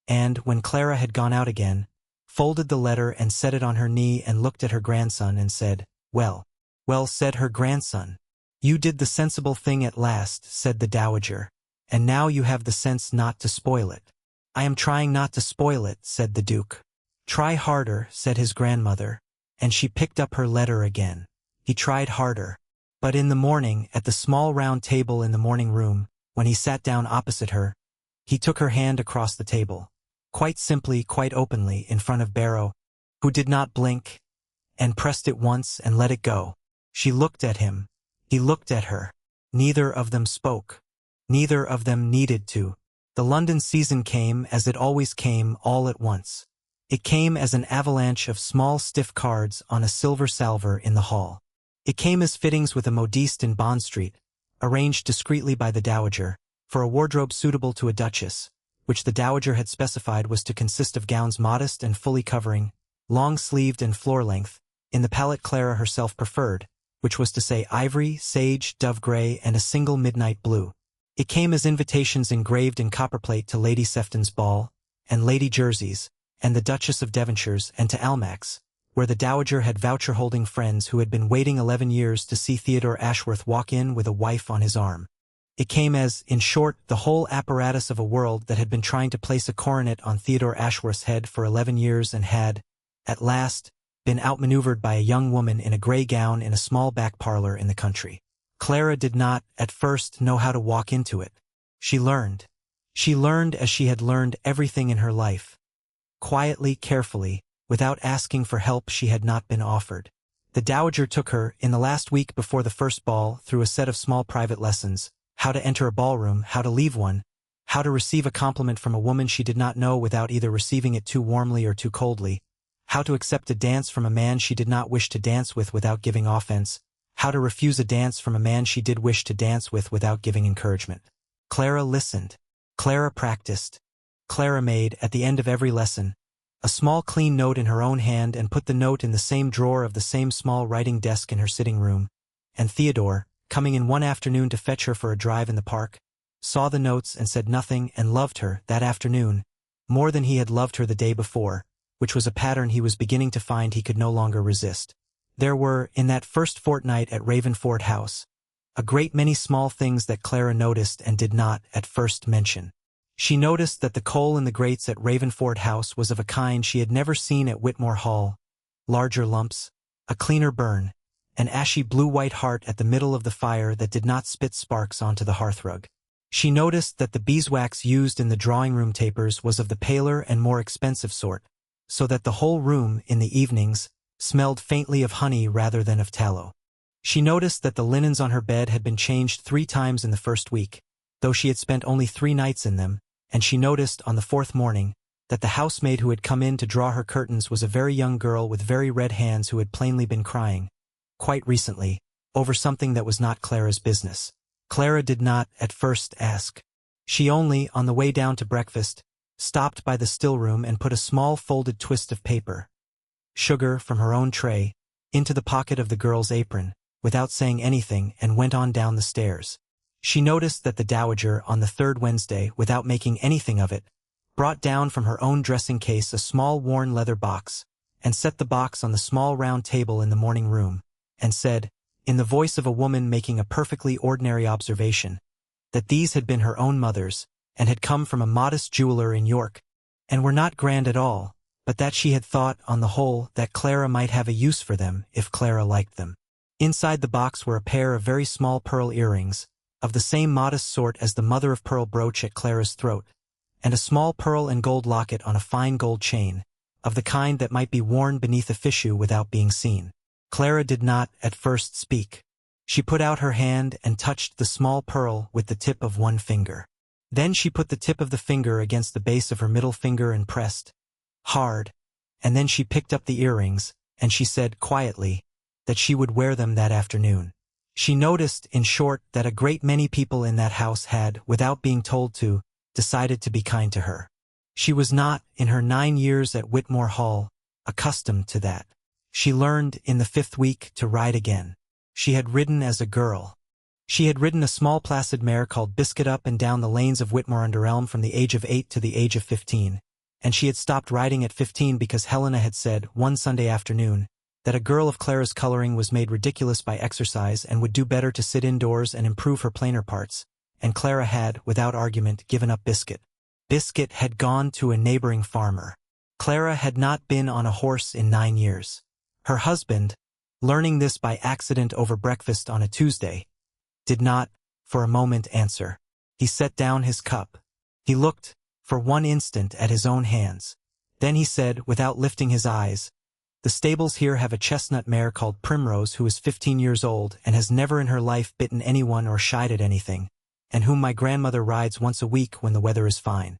and, when Clara had gone out again, folded the letter and set it on her knee and looked at her grandson and said, "Well." "Well," said her grandson. "You did the sensible thing at last," said the dowager, "and now you have the sense not to spoil it." "I am trying not to spoil it," said the Duke. "Try harder," said his grandmother, and she picked up her letter again. He tried harder. But in the morning, at the small round table in the morning room, when he sat down opposite her, he took her hand across the table, quite simply, quite openly, in front of Barrow, who did not blink, and pressed it once and let it go. She looked at him. He looked at her. Neither of them spoke. Neither of them needed to. The London season came, as it always came, all at once. It came as an avalanche of small stiff cards on a silver salver in the hall. It came as fittings with a modiste in Bond Street, arranged discreetly by the dowager, for a wardrobe suitable to a duchess, which the dowager had specified was to consist of gowns modest and fully covering, long-sleeved and floor-length, in the palette Clara herself preferred, which was to say ivory, sage, dove-gray, and a single midnight blue. It came as invitations engraved in copperplate to Lady Sefton's ball, and Lady Jersey's, and the Duchess of Devonshire's, and to Almack's, where the dowager had voucher-holding friends who had been waiting 11 years to see Theodore Ashworth walk in with a wife on his arm. It came as, in short, the whole apparatus of a world that had been trying to place a coronet on Theodore Ashworth's head for 11 years and had, at last, been outmaneuvered by a young woman in a gray gown in a small back parlor in the country. Clara did not, at first, know how to walk into it. She learned. She learned as she had learned everything in her life. Quietly, carefully, without asking for help she had not been offered. The dowager took her, in the last week before the first ball, through a set of small private lessons, how to enter a ballroom, how to leave one, how to receive a compliment from a woman she did not know without either receiving it too warmly or too coldly, how to accept a dance from a man she did not wish to dance with without giving offense, how to refuse a dance from a man she did wish to dance with without giving encouragement. Clara listened. Clara practiced. Clara made, at the end of every lesson, a small clean note in her own hand and put the note in the same drawer of the same small writing desk in her sitting room, and Theodore, coming in one afternoon to fetch her for a drive in the park, saw the notes and said nothing and loved her, that afternoon, more than he had loved her the day before, which was a pattern he was beginning to find he could no longer resist. There were, in that first fortnight at Ravenford House, a great many small things that Clara noticed and did not, at first, mention. She noticed that the coal in the grates at Ravenford House was of a kind she had never seen at Whitmore Hall, larger lumps, a cleaner burn, an ashy blue-white heart at the middle of the fire that did not spit sparks onto the hearthrug. She noticed that the beeswax used in the drawing-room tapers was of the paler and more expensive sort, so that the whole room, in the evenings, smelled faintly of honey rather than of tallow. She noticed that the linens on her bed had been changed 3 times in the first week, though she had spent only 3 nights in them, and she noticed, on the 4th morning, that the housemaid who had come in to draw her curtains was a very young girl with very red hands who had plainly been crying, quite recently, over something that was not Clara's business. Clara did not, at first, ask. She only, on the way down to breakfast, stopped by the still-room and put a small folded twist of paper, sugar from her own tray, into the pocket of the girl's apron, without saying anything, and went on down the stairs. She noticed that the dowager, on the third Wednesday, without making anything of it, brought down from her own dressing case a small worn leather box, and set the box on the small round table in the morning room, and said, in the voice of a woman making a perfectly ordinary observation, that these had been her own mother's, and had come from a modest jeweler in York, and were not grand at all, but that she had thought, on the whole, that Clara might have a use for them, if Clara liked them. Inside the box were a pair of very small pearl earrings, of the same modest sort as the mother-of-pearl brooch at Clara's throat, and a small pearl and gold locket on a fine gold chain, of the kind that might be worn beneath a fichu without being seen. Clara did not, at first, speak. She put out her hand and touched the small pearl with the tip of one finger. Then she put the tip of the finger against the base of her middle finger and pressed hard, and then she picked up the earrings, and she said, quietly, that she would wear them that afternoon. She noticed, in short, that a great many people in that house had, without being told to, decided to be kind to her. She was not, in her 9 years at Whitmore Hall, accustomed to that. She learned, in the 5th week, to ride again. She had ridden as a girl. She had ridden a small placid mare called Biscuit up and down the lanes of Whitmore-under-Elm from the age of 8 to the age of 15, and she had stopped riding at 15 because Helena had said, one Sunday afternoon, that a girl of Clara's coloring was made ridiculous by exercise and would do better to sit indoors and improve her plainer parts, and Clara had, without argument, given up Biscuit. Biscuit had gone to a neighboring farmer. Clara had not been on a horse in 9 years. Her husband, learning this by accident over breakfast on a Tuesday, did not, for a moment, answer. He set down his cup. He looked, for one instant, at his own hands. Then he said, without lifting his eyes, "The stables here have a chestnut mare called Primrose who is 15 years old and has never in her life bitten anyone or shied at anything, and whom my grandmother rides once a week when the weather is fine.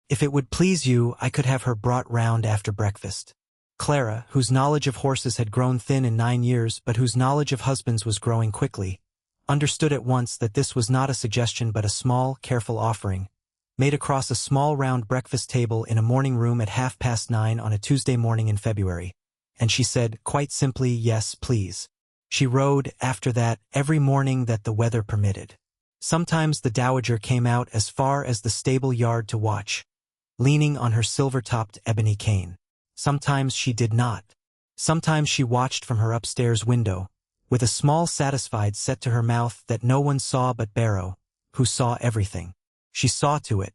If it would please you, I could have her brought round after breakfast." Clara, whose knowledge of horses had grown thin in 9 years but whose knowledge of husbands was growing quickly, understood at once that this was not a suggestion but a small, careful offering, made across a small round breakfast table in a morning room at 9:30 on a Tuesday morning in February, and she said, quite simply, "Yes, please." She rode, after that, every morning that the weather permitted. Sometimes the dowager came out as far as the stable yard to watch, leaning on her silver-topped ebony cane. Sometimes she did not. Sometimes she watched from her upstairs window, with a small satisfied set to her mouth that no one saw but Barrow, who saw everything. She saw to it.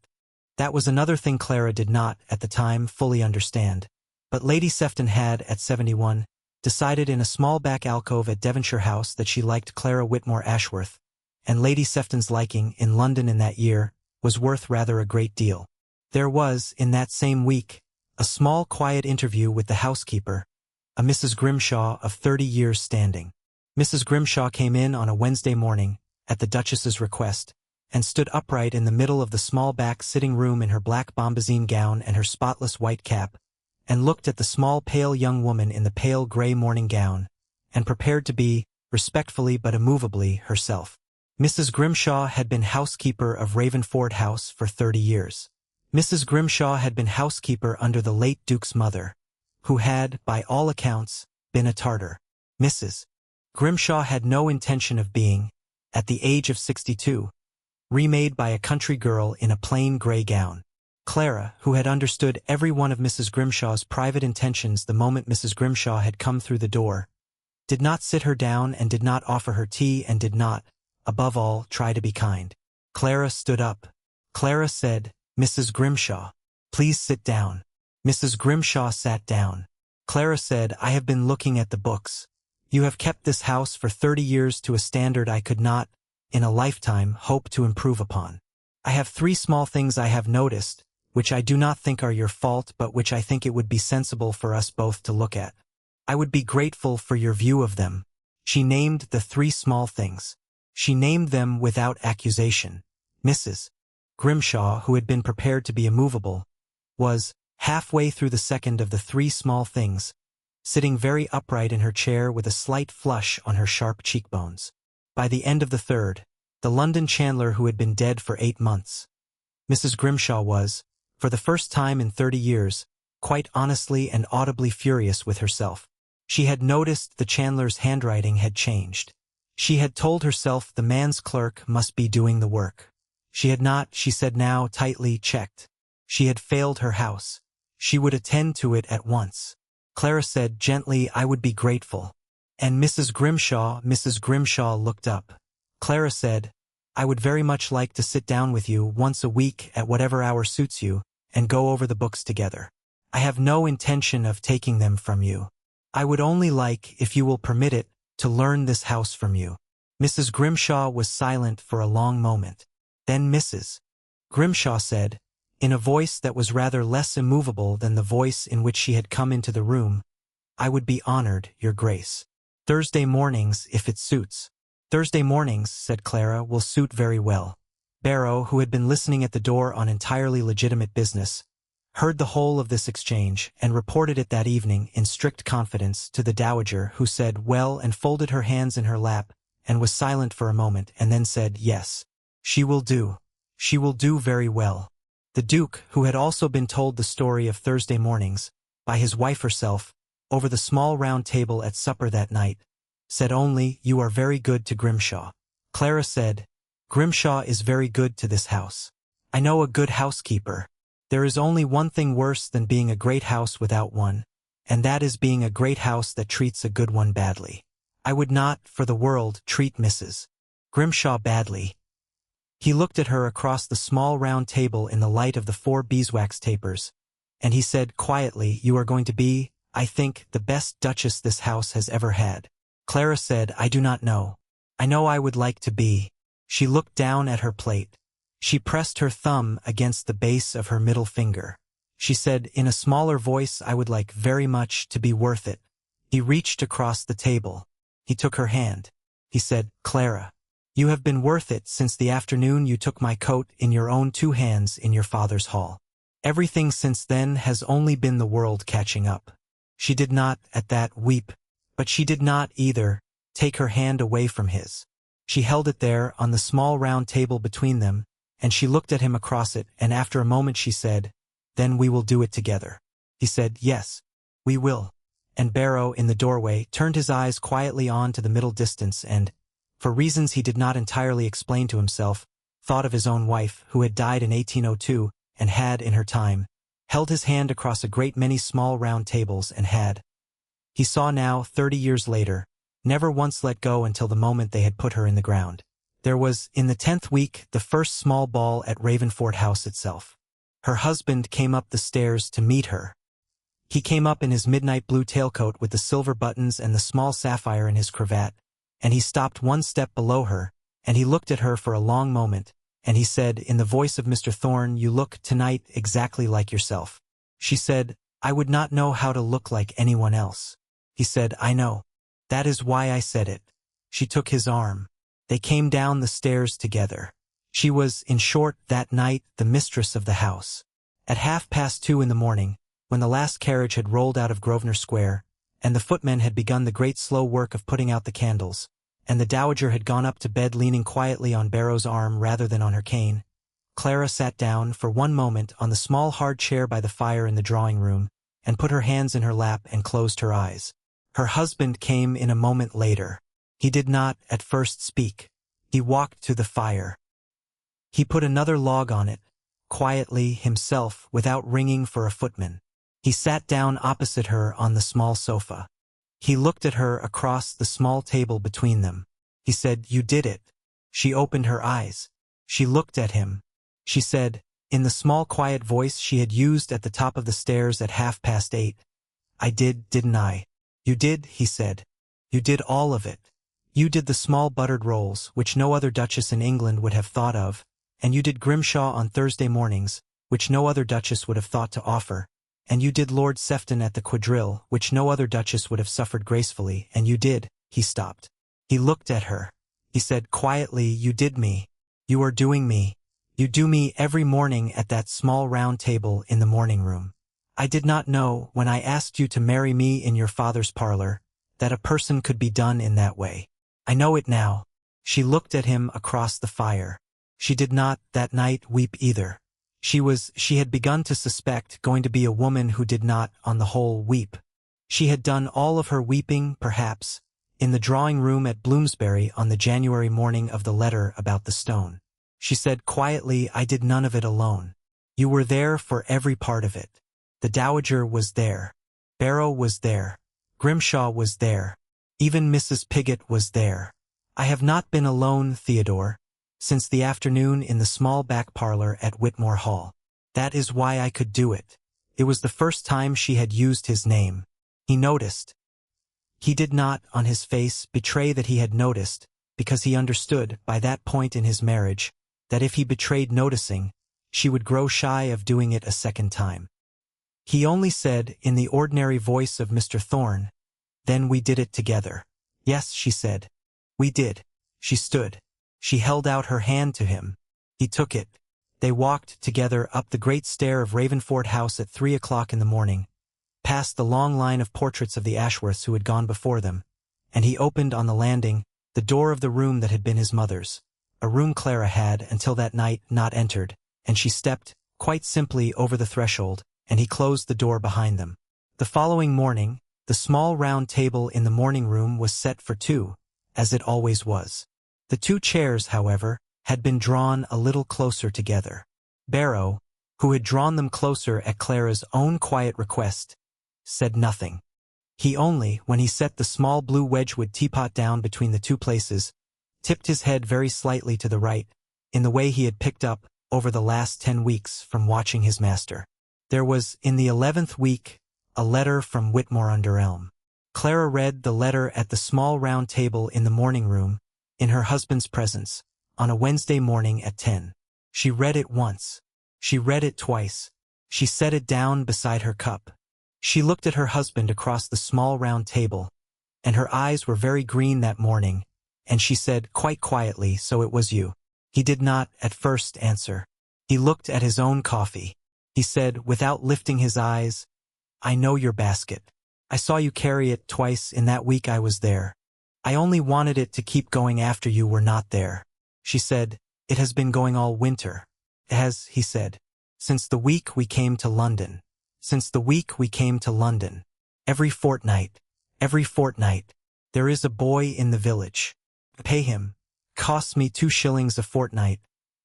That was another thing Clara did not, at the time, fully understand. But Lady Sefton had, at 71, decided in a small back alcove at Devonshire House that she liked Clara Whitmore Ashworth, and Lady Sefton's liking, in London in that year, was worth rather a great deal. There was, in that same week, a small quiet interview with the housekeeper, a Mrs. Grimshaw of 30 years' standing. Mrs. Grimshaw came in on a Wednesday morning, at the Duchess's request, and stood upright in the middle of the small back sitting-room in her black bombazine gown and her spotless white cap, and looked at the small pale young woman in the pale grey morning gown, and prepared to be, respectfully but immovably, herself. Mrs. Grimshaw had been housekeeper of Ravenford House for 30 years. Mrs. Grimshaw had been housekeeper under the late Duke's mother, who had, by all accounts, been a Tartar. Mrs. Grimshaw had no intention of being, at the age of 62, remade by a country girl in a plain grey gown. Clara, who had understood every one of Mrs. Grimshaw's private intentions the moment Mrs. Grimshaw had come through the door, did not sit her down and did not offer her tea and did not, above all, try to be kind. Clara stood up. Clara said, "Mrs. Grimshaw, please sit down." Mrs. Grimshaw sat down. Clara said, "I have been looking at the books. You have kept this house for 30 years to a standard I could not, in a lifetime, hope to improve upon. I have 3 small things I have noticed, which I do not think are your fault but which I think it would be sensible for us both to look at. I would be grateful for your view of them." She named the 3 small things. She named them without accusation. Mrs. Grimshaw, who had been prepared to be immovable, was, halfway through the second of the 3 small things, sitting very upright in her chair with a slight flush on her sharp cheekbones. By the end of the third, the London chandler who had been dead for 8 months, Mrs. Grimshaw was, for the first time in 30 years, quite honestly and audibly furious with herself. She had noticed the chandler's handwriting had changed. She had told herself the man's clerk must be doing the work. She had not, she said now, tightly checked. She had failed her house. She would attend to it at once. Clara said gently, "I would be grateful." And Mrs. Grimshaw looked up. Clara said, "I would very much like to sit down with you once a week at whatever hour suits you and go over the books together. I have no intention of taking them from you. I would only like, if you will permit it, to learn this house from you." Mrs. Grimshaw was silent for a long moment. Then Mrs. Grimshaw said, in a voice that was rather less immovable than the voice in which she had come into the room, "I would be honored, Your Grace. Thursday mornings, if it suits." "Thursday mornings," said Clara, "will suit very well." Barrow, who had been listening at the door on entirely legitimate business, heard the whole of this exchange and reported it that evening in strict confidence to the dowager, who said, "Well," and folded her hands in her lap, and was silent for a moment, and then said, "Yes, she will do. She will do very well." The Duke, who had also been told the story of Thursday mornings, by his wife herself, over the small round table at supper that night, said only, "You are very good to Grimshaw." Clara said, "Grimshaw is very good to this house. I know a good housekeeper. There is only one thing worse than being a great house without one, and that is being a great house that treats a good one badly. I would not, for the world, treat Mrs. Grimshaw badly." He looked at her across the small round table in the light of the 4 beeswax tapers, and he said quietly, "You are going to be, I think, the best duchess this house has ever had." Clara said, "I do not know. I know I would like to be." She looked down at her plate. She pressed her thumb against the base of her middle finger. She said in a smaller voice, "I would like very much to be worth it." He reached across the table. He took her hand. He said, "Clara, you have been worth it since the afternoon you took my coat in your own 2 hands in your father's hall. Everything since then has only been the world catching up." She did not, at that, weep, but she did not, either, take her hand away from his. She held it there on the small round table between them, and she looked at him across it, and after a moment she said, "Then we will do it together." He said, "Yes, we will." And Barrow, in the doorway, turned his eyes quietly on to the middle distance and, for reasons he did not entirely explain to himself, thought of his own wife, who had died in 1802, and had, in her time, held his hand across a great many small round tables and had, he saw now, 30 years later, never once let go until the moment they had put her in the ground. There was, in the 10th week, the first small ball at Ravenford House itself. Her husband came up the stairs to meet her. He came up in his midnight blue tailcoat with the silver buttons and the small sapphire in his cravat, and he stopped 1 step below her, and he looked at her for a long moment, and he said, in the voice of Mr. Thorne, "You look, tonight, exactly like yourself." She said, "I would not know how to look like anyone else." He said, "I know. That is why I said it." She took his arm. They came down the stairs together. She was, in short, that night, the mistress of the house. At 2:30 in the morning, when the last carriage had rolled out of Grosvenor Square, and the footmen had begun the great slow work of putting out the candles, and the dowager had gone up to bed leaning quietly on Barrow's arm rather than on her cane, Clara sat down, for 1 moment, on the small hard chair by the fire in the drawing-room, and put her hands in her lap and closed her eyes. Her husband came in a moment later. He did not, at first, speak. He walked to the fire. He put another log on it, quietly, himself, without ringing for a footman. He sat down opposite her on the small sofa. He looked at her across the small table between them. He said, "You did it." She opened her eyes. She looked at him. She said, in the small quiet voice she had used at the top of the stairs at 8:30, "I did, didn't I?" "You did," he said. "You did all of it. You did the small buttered rolls, which no other duchess in England would have thought of, and you did Grimshaw on Thursday mornings, which no other duchess would have thought to offer, and you did Lord Sefton at the quadrille, which no other duchess would have suffered gracefully, and you did—" He stopped. He looked at her. He said quietly, "You did me. You are doing me. You do me every morning at that small round table in the morning room. I did not know, when I asked you to marry me in your father's parlor, that a person could be done in that way. I know it now." She looked at him across the fire. She did not, that night, weep either. She had begun to suspect going to be a woman who did not, on the whole, weep. She had done all of her weeping, perhaps, in the drawing room at Bloomsbury on the January morning of the letter about the stone. She said quietly, "I did none of it alone. You were there for every part of it. The Dowager was there. Barrow was there. Grimshaw was there. Even Mrs. Piggott was there. I have not been alone, Theodore, since the afternoon in the small back parlor at Whitmore Hall. That is why I could do it." It was the first time she had used his name. He noticed. He did not, on his face, betray that he had noticed, because he understood, by that point in his marriage, that if he betrayed noticing, she would grow shy of doing it a second time. He only said, in the ordinary voice of Mr. Thorne, "Then we did it together." "Yes," she said. "We did." She stood. She held out her hand to him. He took it. They walked together up the great stair of Ravenford House at 3 o'clock in the morning, past the long line of portraits of the Ashworths who had gone before them, and he opened on the landing the door of the room that had been his mother's, a room Clara had, until that night, not entered, and she stepped, quite simply, over the threshold, and he closed the door behind them. The following morning, the small round table in the morning room was set for two, as it always was. The two chairs, however, had been drawn a little closer together. Barrow, who had drawn them closer at Clara's own quiet request, said nothing. He only, when he set the small blue Wedgwood teapot down between the two places, tipped his head very slightly to the right, in the way he had picked up, over the last 10 weeks, from watching his master. There was, in the 11th week, a letter from Whitmore under Elm. Clara read the letter at the small round table in the morning room, in her husband's presence, on a Wednesday morning at 10. She read it once. She read it twice. She set it down beside her cup. She looked at her husband across the small round table, and her eyes were very green that morning, and she said, quite quietly, "So it was you." He did not, at first, answer. He looked at his own coffee. He said, without lifting his eyes, "I know your basket. I saw you carry it twice in that week I was there. I only wanted it to keep going after you were not there." She said, "It has been going all winter." "It has," he said, "since the week we came to London. Since the week we came to London. Every fortnight. There is a boy in the village. Pay him. Costs me 2 shillings a fortnight,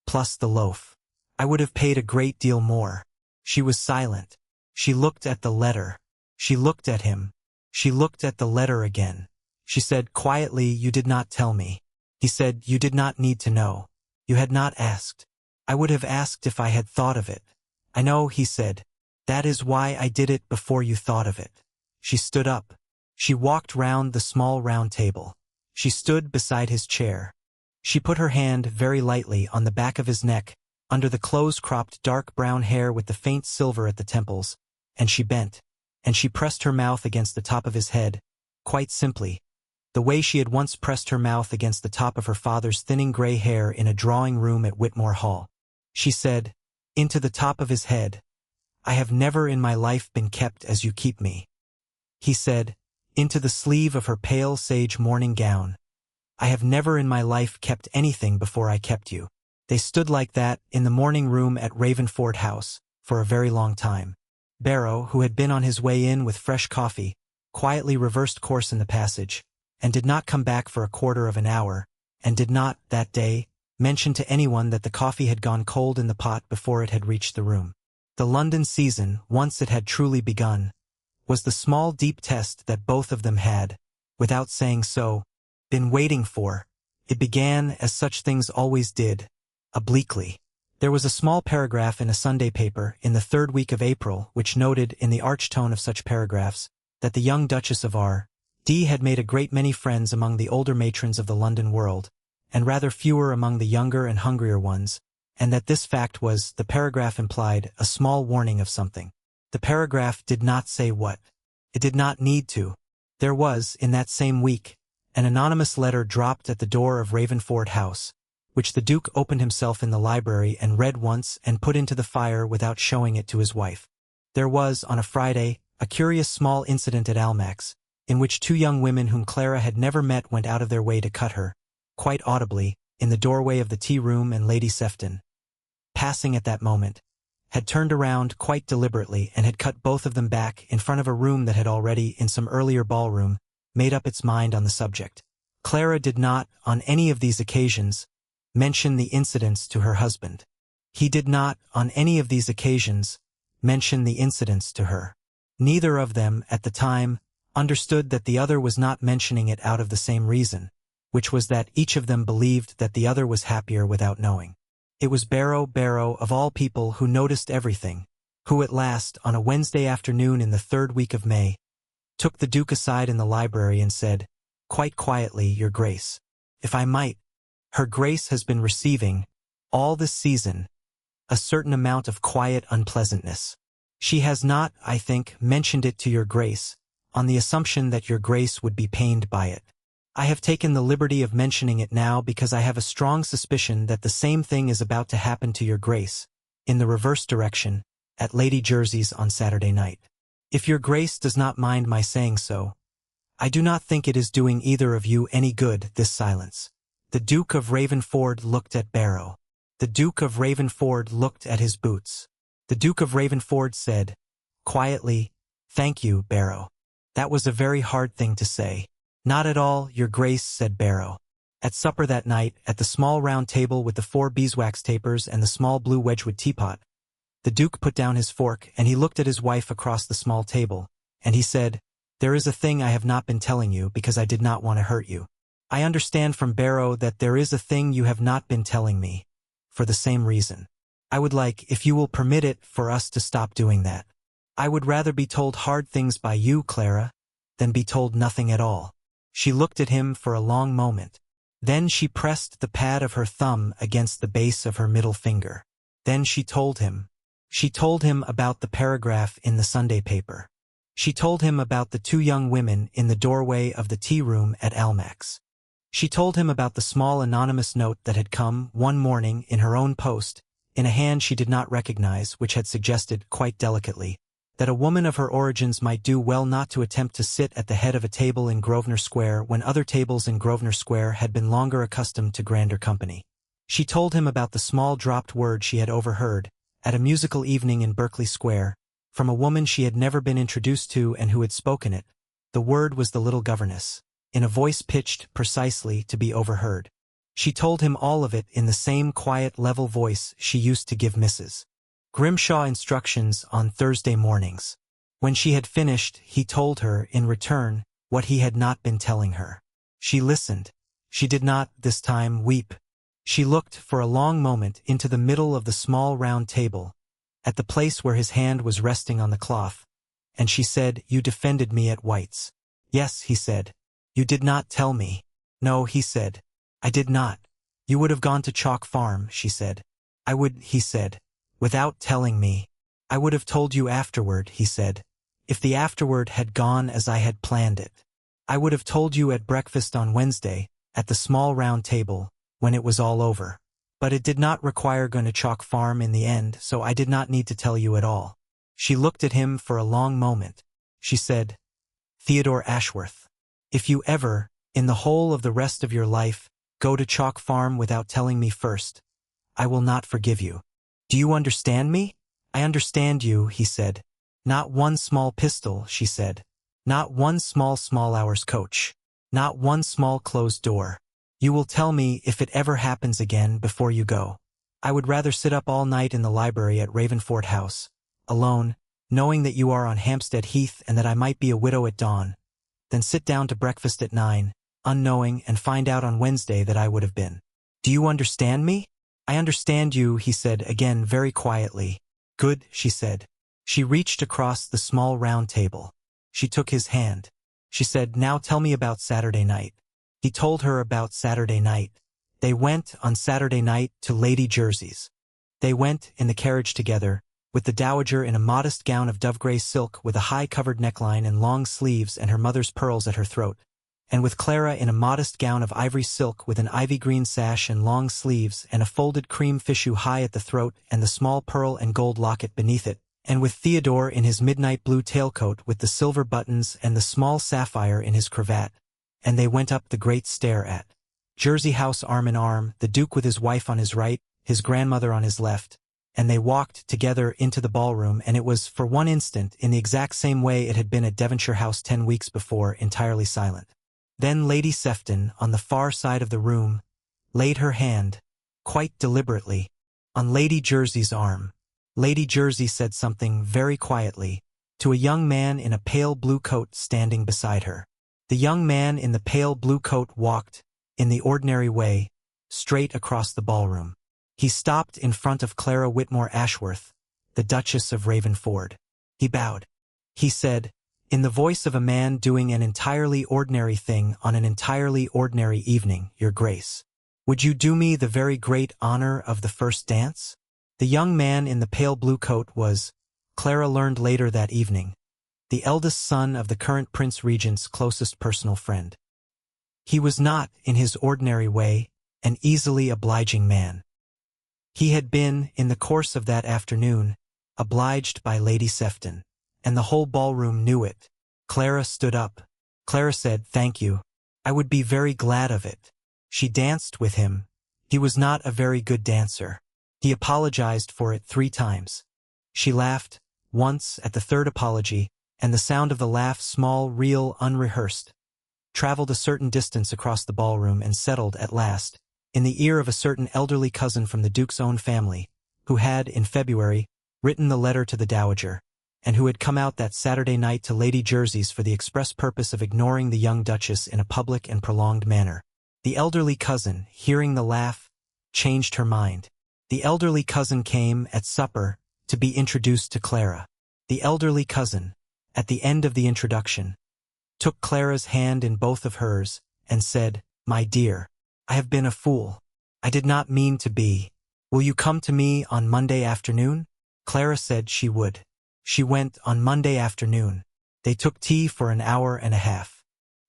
plus the loaf. I would have paid a great deal more." She was silent. She looked at the letter. She looked at him. She looked at the letter again. She said quietly, "You did not tell me." He said, "You did not need to know. You had not asked. I would have asked if I had thought of it." "I know," he said. "That is why I did it before you thought of it." She stood up. She walked round the small round table. She stood beside his chair. She put her hand very lightly on the back of his neck, under the close-cropped dark brown hair with the faint silver at the temples, and she bent, and she pressed her mouth against the top of his head, quite simply, the way she had once pressed her mouth against the top of her father's thinning gray hair in a drawing-room at Whitmore Hall. She said, into the top of his head, "I have never in my life been kept as you keep me." He said, into the sleeve of her pale sage morning gown, "I have never in my life kept anything before I kept you." They stood like that in the morning room at Ravenford House for a very long time. Barrow, who had been on his way in with fresh coffee, quietly reversed course in the passage, and did not come back for a quarter of an hour, and did not, that day, mention to anyone that the coffee had gone cold in the pot before it had reached the room. The London season, once it had truly begun, was the small deep test that both of them had, without saying so, been waiting for. It began, as such things always did, obliquely. There was a small paragraph in a Sunday paper in the 3rd week of April which noted, in the arch tone of such paragraphs, that the young Duchess of R.D. had made a great many friends among the older matrons of the London world, and rather fewer among the younger and hungrier ones, and that this fact was, the paragraph implied, a small warning of something. The paragraph did not say what. It did not need to. There was, in that same week, an anonymous letter dropped at the door of Ravenford House, which the Duke opened himself in the library and read once and put into the fire without showing it to his wife. There was, on a Friday, a curious small incident at Almack's, in which two young women whom Clara had never met went out of their way to cut her, quite audibly, in the doorway of the tea-room, and Lady Sefton, passing at that moment, had turned around quite deliberately and had cut both of them back in front of a room that had already, in some earlier ballroom, made up its mind on the subject. Clara did not, on any of these occasions, mention the incidents to her husband. He did not, on any of these occasions, mention the incidents to her. Neither of them, at the time, understood that the other was not mentioning it out of the same reason, which was that each of them believed that the other was happier without knowing. It was Barrow, of all people, who noticed everything, who at last, on a Wednesday afternoon in the 3rd week of May, took the Duke aside in the library and said, quite quietly, "Your Grace, if I might, Her Grace has been receiving, all this season, a certain amount of quiet unpleasantness. She has not, I think, mentioned it to Your Grace, on the assumption that Your Grace would be pained by it. I have taken the liberty of mentioning it now because I have a strong suspicion that the same thing is about to happen to Your Grace, in the reverse direction, at Lady Jersey's on Saturday night. If Your Grace does not mind my saying so, I do not think it is doing either of you any good, this silence." The Duke of Ravenford looked at Barrow. The Duke of Ravenford looked at his boots. The Duke of Ravenford said, quietly, "Thank you, Barrow. That was a very hard thing to say." "Not at all, Your Grace," said Barrow. At supper that night, at the small round table with the 4 beeswax tapers and the small blue Wedgwood teapot, the Duke put down his fork and he looked at his wife across the small table, and he said, "There is a thing I have not been telling you because I did not want to hurt you. I understand from Barrow that there is a thing you have not been telling me, for the same reason. I would like, if you will permit it, for us to stop doing that. I would rather be told hard things by you, Clara, than be told nothing at all." She looked at him for a long moment. Then she pressed the pad of her thumb against the base of her middle finger. Then she told him. She told him about the paragraph in the Sunday paper. She told him about the 2 young women in the doorway of the tea-room at Almack's. She told him about the small anonymous note that had come, one morning, in her own post, in a hand she did not recognize, which had suggested, quite delicately, that a woman of her origins might do well not to attempt to sit at the head of a table in Grosvenor Square when other tables in Grosvenor Square had been longer accustomed to grander company. She told him about the small dropped word she had overheard, at a musical evening in Berkeley Square, from a woman she had never been introduced to and who had spoken it. The word was the little governess, in a voice pitched precisely to be overheard. She told him all of it in the same quiet, level voice she used to give Mrs. Grimshaw instructions on Thursday mornings. When she had finished, he told her, in return, what he had not been telling her. She listened. She did not, this time, weep. She looked, for a long moment, into the middle of the small round table, at the place where his hand was resting on the cloth, and she said, "You defended me at White's." "Yes," he said. "You did not tell me." "No," he said. "I did not." "You would have gone to Chalk Farm," she said. "I would," he said. "Without telling me." "I would have told you afterward," he said. "If the afterward had gone as I had planned it. I would have told you at breakfast on Wednesday, at the small round table, when it was all over. But it did not require going to Chalk Farm in the end, so I did not need to tell you at all." She looked at him for a long moment. She said, "Theodore Ashworth, if you ever, in the whole of the rest of your life, go to Chalk Farm without telling me first, I will not forgive you. Do you understand me?" "I understand you," he said. "Not one small pistol," she said. "Not one small hour's coach. Not one small closed door. You will tell me if it ever happens again before you go. I would rather sit up all night in the library at Ravenford House, alone, knowing that you are on Hampstead Heath and that I might be a widow at dawn, than sit down to breakfast at 9, unknowing, and find out on Wednesday that I would have been. Do you understand me?" "I understand you," he said again very quietly. "Good," she said. She reached across the small round table. She took his hand. She said, "Now tell me about Saturday night." He told her about Saturday night. They went, on Saturday night, to Lady Jersey's. They went, in the carriage together, with the dowager in a modest gown of dove-gray silk with a high-covered neckline and long sleeves and her mother's pearls at her throat, and with Clara in a modest gown of ivory silk with an ivy-green sash and long sleeves and a folded cream fichu high at the throat and the small pearl and gold locket beneath it, and with Theodore in his midnight blue tailcoat with the silver buttons and the small sapphire in his cravat, and they went up the great stair at Jersey House arm in arm, the Duke with his wife on his right, his grandmother on his left, and they walked together into the ballroom, and it was, for one instant, in the exact same way it had been at Devonshire House 10 weeks before, entirely silent. Then Lady Sefton, on the far side of the room, laid her hand, quite deliberately, on Lady Jersey's arm. Lady Jersey said something very quietly to a young man in a pale blue coat standing beside her. The young man in the pale blue coat walked, in the ordinary way, straight across the ballroom. He stopped in front of Clara Whitmore Ashworth, the Duchess of Ravenford. He bowed. He said, in the voice of a man doing an entirely ordinary thing on an entirely ordinary evening, Your Grace, would you do me the very great honor of the first dance? The young man in the pale blue coat was, Clara learned later that evening, the eldest son of the current Prince Regent's closest personal friend. He was not, in his ordinary way, an easily obliging man. He had been, in the course of that afternoon, obliged by Lady Sefton, and the whole ballroom knew it. Clara stood up. Clara said, "Thank you. I would be very glad of it." She danced with him. He was not a very good dancer. He apologized for it 3 times. She laughed, once, at the third apology, and the sound of the laugh, small, real, unrehearsed, traveled a certain distance across the ballroom and settled, at last, in the ear of a certain elderly cousin from the Duke's own family, who had, in February, written the letter to the Dowager, and who had come out that Saturday night to Lady Jersey's for the express purpose of ignoring the young Duchess in a public and prolonged manner. The elderly cousin, hearing the laugh, changed her mind. The elderly cousin came, at supper, to be introduced to Clara. The elderly cousin, at the end of the introduction, took Clara's hand in both of hers, and said, "My dear, I have been a fool. I did not mean to be. Will you come to me on Monday afternoon?" Clara said she would. She went on Monday afternoon. They took tea for an hour and a half.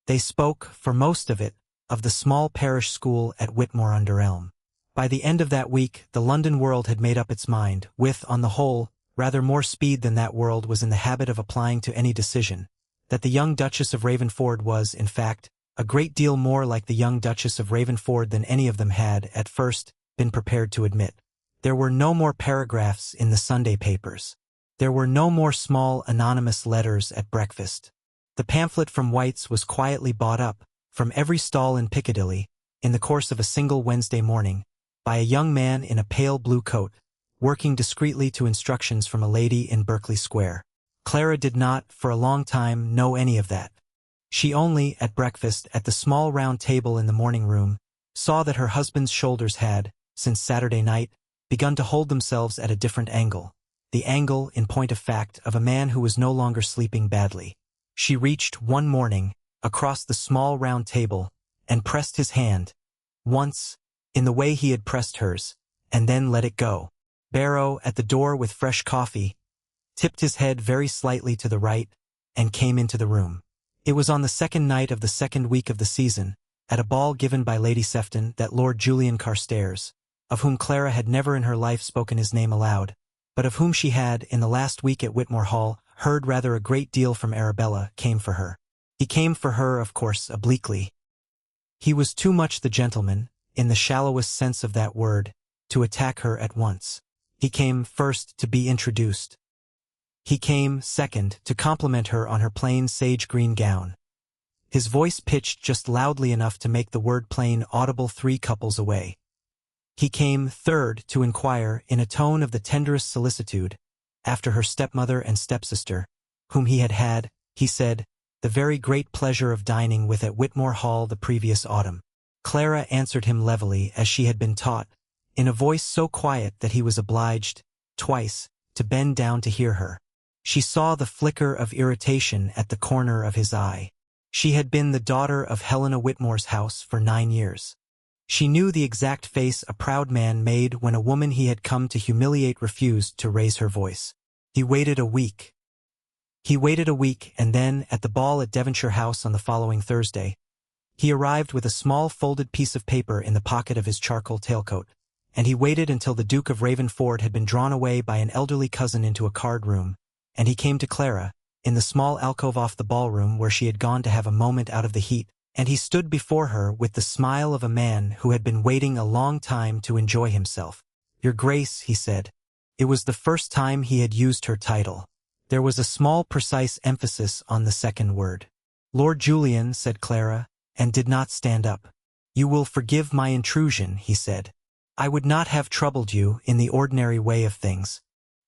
They spoke, for most of it, of the small parish school at Whitmore-under-Elm. By the end of that week, the London world had made up its mind, with, on the whole, rather more speed than that world was in the habit of applying to any decision, that the young Duchess of Ravenford was, in fact, a great deal more like the young Duchess of Ravenford than any of them had, at first, been prepared to admit. There were no more paragraphs in the Sunday papers. There were no more small anonymous letters at breakfast. The pamphlet from White's was quietly bought up, from every stall in Piccadilly, in the course of a single Wednesday morning, by a young man in a pale blue coat, working discreetly to instructions from a lady in Berkeley Square. Clara did not, for a long time, know any of that. She only, at breakfast, at the small round table in the morning room, saw that her husband's shoulders had, since Saturday night, begun to hold themselves at a different angle, the angle, in point of fact, of a man who was no longer sleeping badly. She reached, one morning, across the small round table, and pressed his hand, once, in the way he had pressed hers, and then let it go. Barrow, at the door with fresh coffee, tipped his head very slightly to the right, and came into the room. It was on the second night of the second week of the season, at a ball given by Lady Sefton, that Lord Julian Carstairs, of whom Clara had never in her life spoken his name aloud, but of whom she had, in the last week at Whitmore Hall, heard rather a great deal from Arabella, came for her. He came for her, of course, obliquely. He was too much the gentleman, in the shallowest sense of that word, to attack her at once. He came, first, to be introduced. He came, second, to compliment her on her plain sage-green gown. His voice pitched just loudly enough to make the word plain audible 3 couples away. He came, third, to inquire, in a tone of the tenderest solicitude, after her stepmother and stepsister, whom he had, he said, the very great pleasure of dining with at Whitmore Hall the previous autumn. Clara answered him levelly, as she had been taught, in a voice so quiet that he was obliged, twice, to bend down to hear her. She saw the flicker of irritation at the corner of his eye. She had been the daughter of Helena Whitmore's house for 9 years. She knew the exact face a proud man made when a woman he had come to humiliate refused to raise her voice. He waited a week. And then, at the ball at Devonshire House on the following Thursday, he arrived with a small folded piece of paper in the pocket of his charcoal tailcoat, and he waited until the Duke of Ravenford had been drawn away by an elderly cousin into a card room, and he came to Clara, in the small alcove off the ballroom where she had gone to have a moment out of the heat, and he stood before her with the smile of a man who had been waiting a long time to enjoy himself. "Your Grace," he said. It was the first time he had used her title. There was a small precise emphasis on the second word. "Lord Julian," said Clara, and did not stand up. "You will forgive my intrusion," he said. "I would not have troubled you in the ordinary way of things.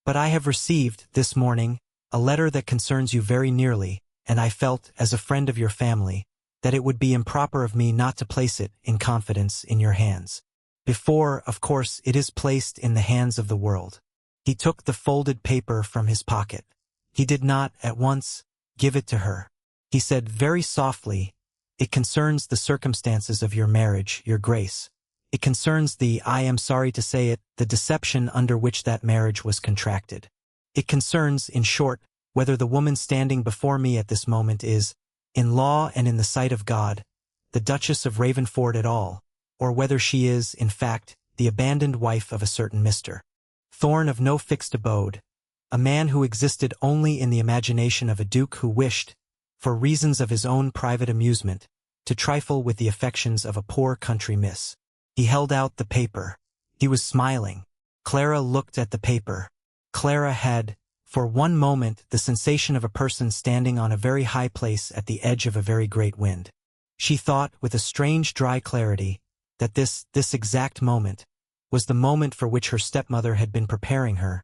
But I have received, this morning, a letter that concerns you very nearly, and I felt, as a friend of your family, that it would be improper of me not to place it in confidence in your hands. Before, of course, it is placed in the hands of the world." He took the folded paper from his pocket. He did not, at once, give it to her. He said very softly, "It concerns the circumstances of your marriage, Your Grace. It concerns I am sorry to say it, the deception under which that marriage was contracted. It concerns, in short, whether the woman standing before me at this moment is, in law and in the sight of God, the Duchess of Ravenford at all, or whether she is, in fact, the abandoned wife of a certain Mr. Thorn of no fixed abode, a man who existed only in the imagination of a duke who wished, for reasons of his own private amusement, to trifle with the affections of a poor country miss." He held out the paper. He was smiling. Clara looked at the paper. Clara had, for one moment, the sensation of a person standing on a very high place at the edge of a very great wind. She thought, with a strange dry clarity, that this exact moment was the moment for which her stepmother had been preparing her,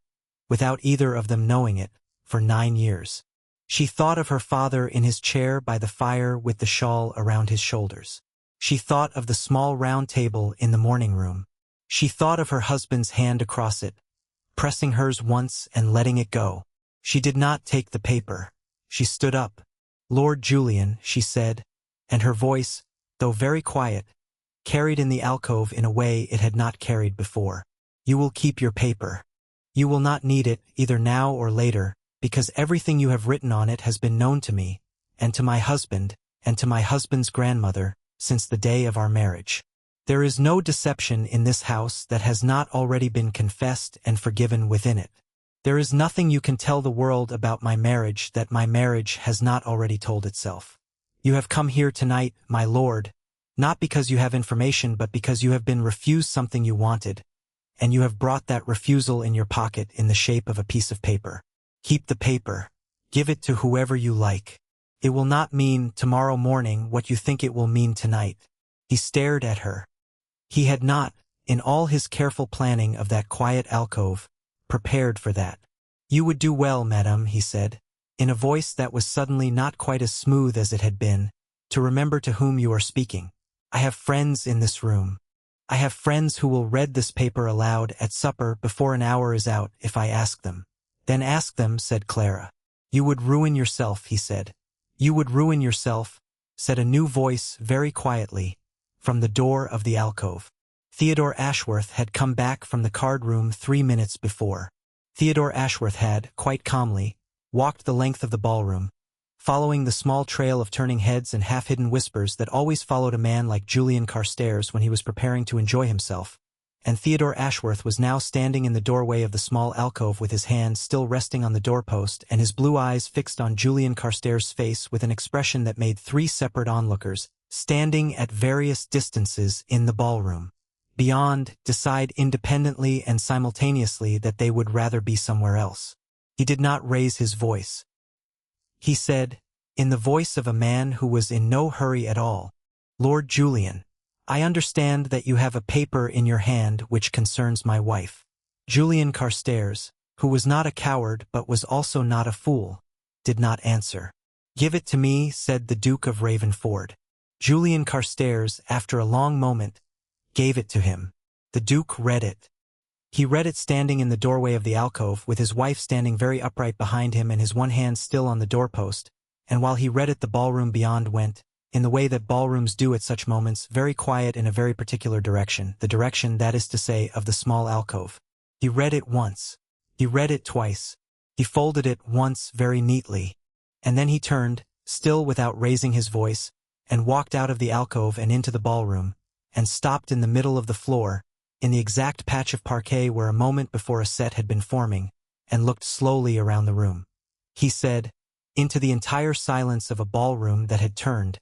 without either of them knowing it, for 9 years. She thought of her father in his chair by the fire with the shawl around his shoulders. She thought of the small round table in the morning room. She thought of her husband's hand across it, pressing hers once and letting it go. She did not take the paper. She stood up. "Lord Julian," she said, and her voice, though very quiet, carried in the alcove in a way it had not carried before. "You will keep your paper. You will not need it, either now or later, because everything you have written on it has been known to me, and to my husband, and to my husband's grandmother, since the day of our marriage. There is no deception in this house that has not already been confessed and forgiven within it. There is nothing you can tell the world about my marriage that my marriage has not already told itself. You have come here tonight, my lord, not because you have information but because you have been refused something you wanted, and you have brought that refusal in your pocket in the shape of a piece of paper. Keep the paper. Give it to whoever you like. It will not mean tomorrow morning what you think it will mean tonight." He stared at her. He had not, in all his careful planning of that quiet alcove, prepared for that. "You would do well, madame," he said, in a voice that was suddenly not quite as smooth as it had been, "to remember to whom you are speaking. I have friends in this room. I have friends who will read this paper aloud at supper before an hour is out if I ask them." "Then ask them," said Clara. "You would ruin yourself," he said. "You would ruin yourself," said a new voice very quietly, from the door of the alcove. Theodore Ashworth had come back from the card room 3 minutes before. Theodore Ashworth had, quite calmly, walked the length of the ballroom, following the small trail of turning heads and half-hidden whispers that always followed a man like Julian Carstairs when he was preparing to enjoy himself, and Theodore Ashworth was now standing in the doorway of the small alcove with his hand still resting on the doorpost and his blue eyes fixed on Julian Carstairs' face with an expression that made 3 separate onlookers, standing at various distances in the ballroom, beyond, decide independently and simultaneously that they would rather be somewhere else. He did not raise his voice. He said, in the voice of a man who was in no hurry at all, "Lord Julian, I understand that you have a paper in your hand which concerns my wife." Julian Carstairs, who was not a coward but was also not a fool, did not answer. "Give it to me," said the Duke of Ravenford. Julian Carstairs, after a long moment, gave it to him. The Duke read it. He read it standing in the doorway of the alcove, with his wife standing very upright behind him and his one hand still on the doorpost, and while he read it the ballroom beyond went, in the way that ballrooms do at such moments, very quiet in a very particular direction, the direction, that is to say, of the small alcove. He read it once. He read it twice. He folded it once very neatly, and then he turned, still without raising his voice, and walked out of the alcove and into the ballroom, and stopped in the middle of the floor, in the exact patch of parquet where a moment before a set had been forming, and looked slowly around the room. He said, into the entire silence of a ballroom that had turned,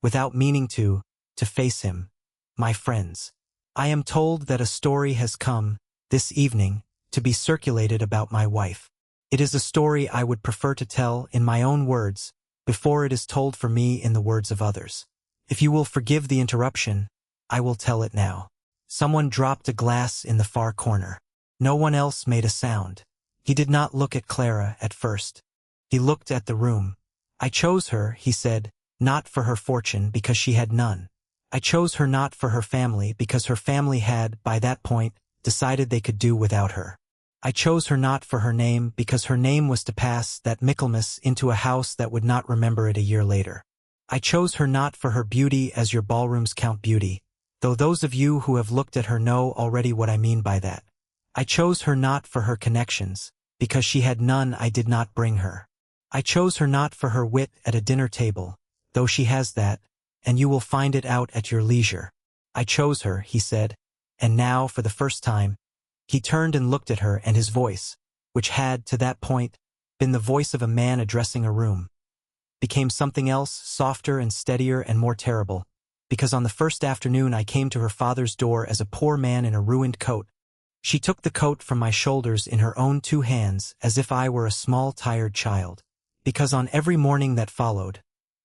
without meaning to face him, "My friends, I am told that a story has come, this evening, to be circulated about my wife. It is a story I would prefer to tell in my own words, before it is told for me in the words of others. If you will forgive the interruption, I will tell it now." Someone dropped a glass in the far corner. No one else made a sound. He did not look at Clara at first. He looked at the room. "I chose her," he said, "not for her fortune, because she had none. I chose her not for her family, because her family had, by that point, decided they could do without her. I chose her not for her name, because her name was to pass that Michaelmas into a house that would not remember it a year later. I chose her not for her beauty, as your ballrooms count beauty, though those of you who have looked at her know already what I mean by that. I chose her not for her connections, because she had none. I did not bring her. I chose her not for her wit at a dinner table, though she has that, and you will find it out at your leisure. I chose her," he said, and now, for the first time, he turned and looked at her, and his voice, which had, to that point, been the voice of a man addressing a room, became something else, softer and steadier and more terrible, because on the first afternoon I came to her father's door as a poor man in a ruined coat. She took the coat from my shoulders in her own 2 hands, as if I were a small tired child, because on every morning that followed,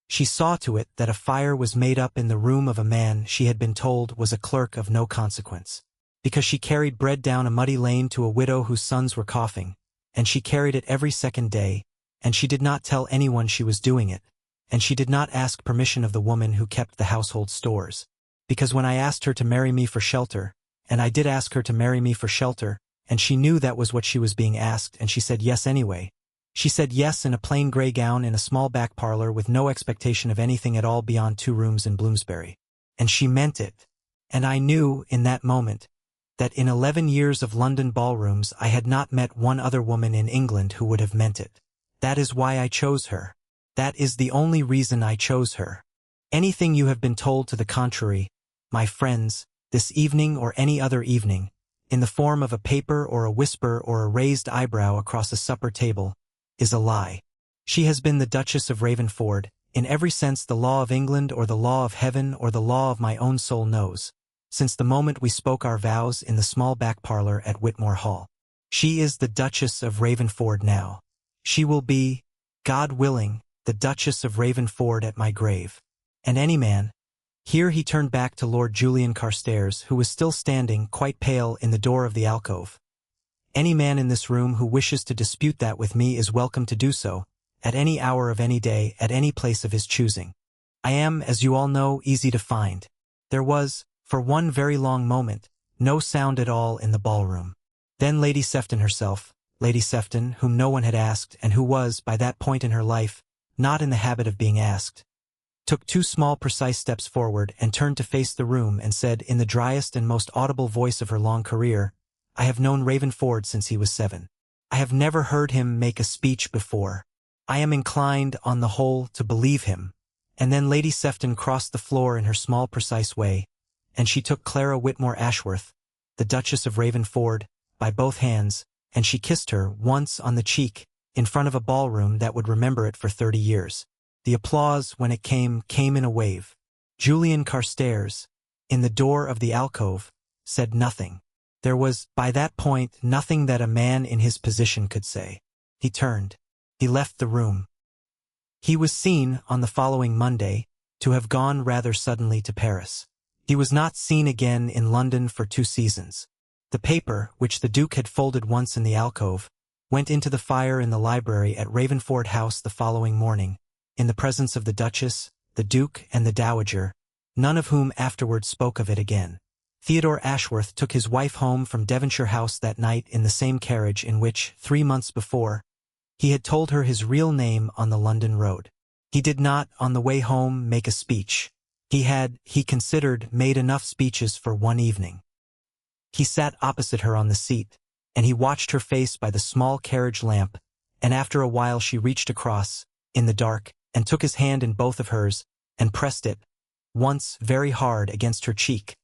she saw to it that a fire was made up in the room of a man she had been told was a clerk of no consequence, because she carried bread down a muddy lane to a widow whose sons were coughing, and she carried it every second day, and she did not tell anyone she was doing it, and she did not ask permission of the woman who kept the household stores, because when I asked her to marry me for shelter, and I did ask her to marry me for shelter, and she knew that was what she was being asked, and she said yes anyway. She said yes in a plain gray gown in a small back parlor with no expectation of anything at all beyond 2 rooms in Bloomsbury. And she meant it. And I knew, in that moment, that in 11 years of London ballrooms I had not met one other woman in England who would have meant it. That is why I chose her. That is the only reason I chose her. Anything you have been told to the contrary, my friends, this evening or any other evening, in the form of a paper or a whisper or a raised eyebrow across a supper table, is a lie. She has been the Duchess of Ravenford, in every sense the law of England or the law of heaven or the law of my own soul knows, since the moment we spoke our vows in the small back parlor at Whitmore Hall. She is the Duchess of Ravenford now. She will be, God willing, the Duchess of Ravenford at my grave. And any man— Here he turned back to Lord Julian Carstairs, who was still standing, quite pale, in the door of the alcove. "Any man in this room who wishes to dispute that with me is welcome to do so, at any hour of any day, at any place of his choosing. I am, as you all know, easy to find." There was, for one very long moment, no sound at all in the ballroom. Then Lady Sefton herself, Lady Sefton, whom no one had asked, and who was, by that point in her life, not in the habit of being asked, took 2 small precise steps forward and turned to face the room and said in the driest and most audible voice of her long career, "I have known Ravenford since he was 7. I have never heard him make a speech before. I am inclined, on the whole, to believe him." And then Lady Sefton crossed the floor in her small precise way, and she took Clara Whitmore Ashworth, the Duchess of Ravenford, by both hands, and she kissed her once on the cheek, in front of a ballroom that would remember it for 30 years. The applause, when it came in a wave. Julian Carstairs, in the door of the alcove, said nothing. There was, by that point, nothing that a man in his position could say. He turned. He left the room. He was seen, on the following Monday, to have gone rather suddenly to Paris. He was not seen again in London for 2 seasons. The paper, which the Duke had folded once in the alcove, went into the fire in the library at Ravenford House the following morning, in the presence of the Duchess, the Duke, and the Dowager, none of whom afterward spoke of it again. Theodore Ashworth took his wife home from Devonshire House that night in the same carriage in which, 3 months before, he had told her his real name on the London road. He did not, on the way home, make a speech. He had, he considered, made enough speeches for one evening. He sat opposite her on the seat, and he watched her face by the small carriage lamp, and after a while she reached across, in the dark, and took his hand in both of hers, and pressed it, once very hard against her cheek.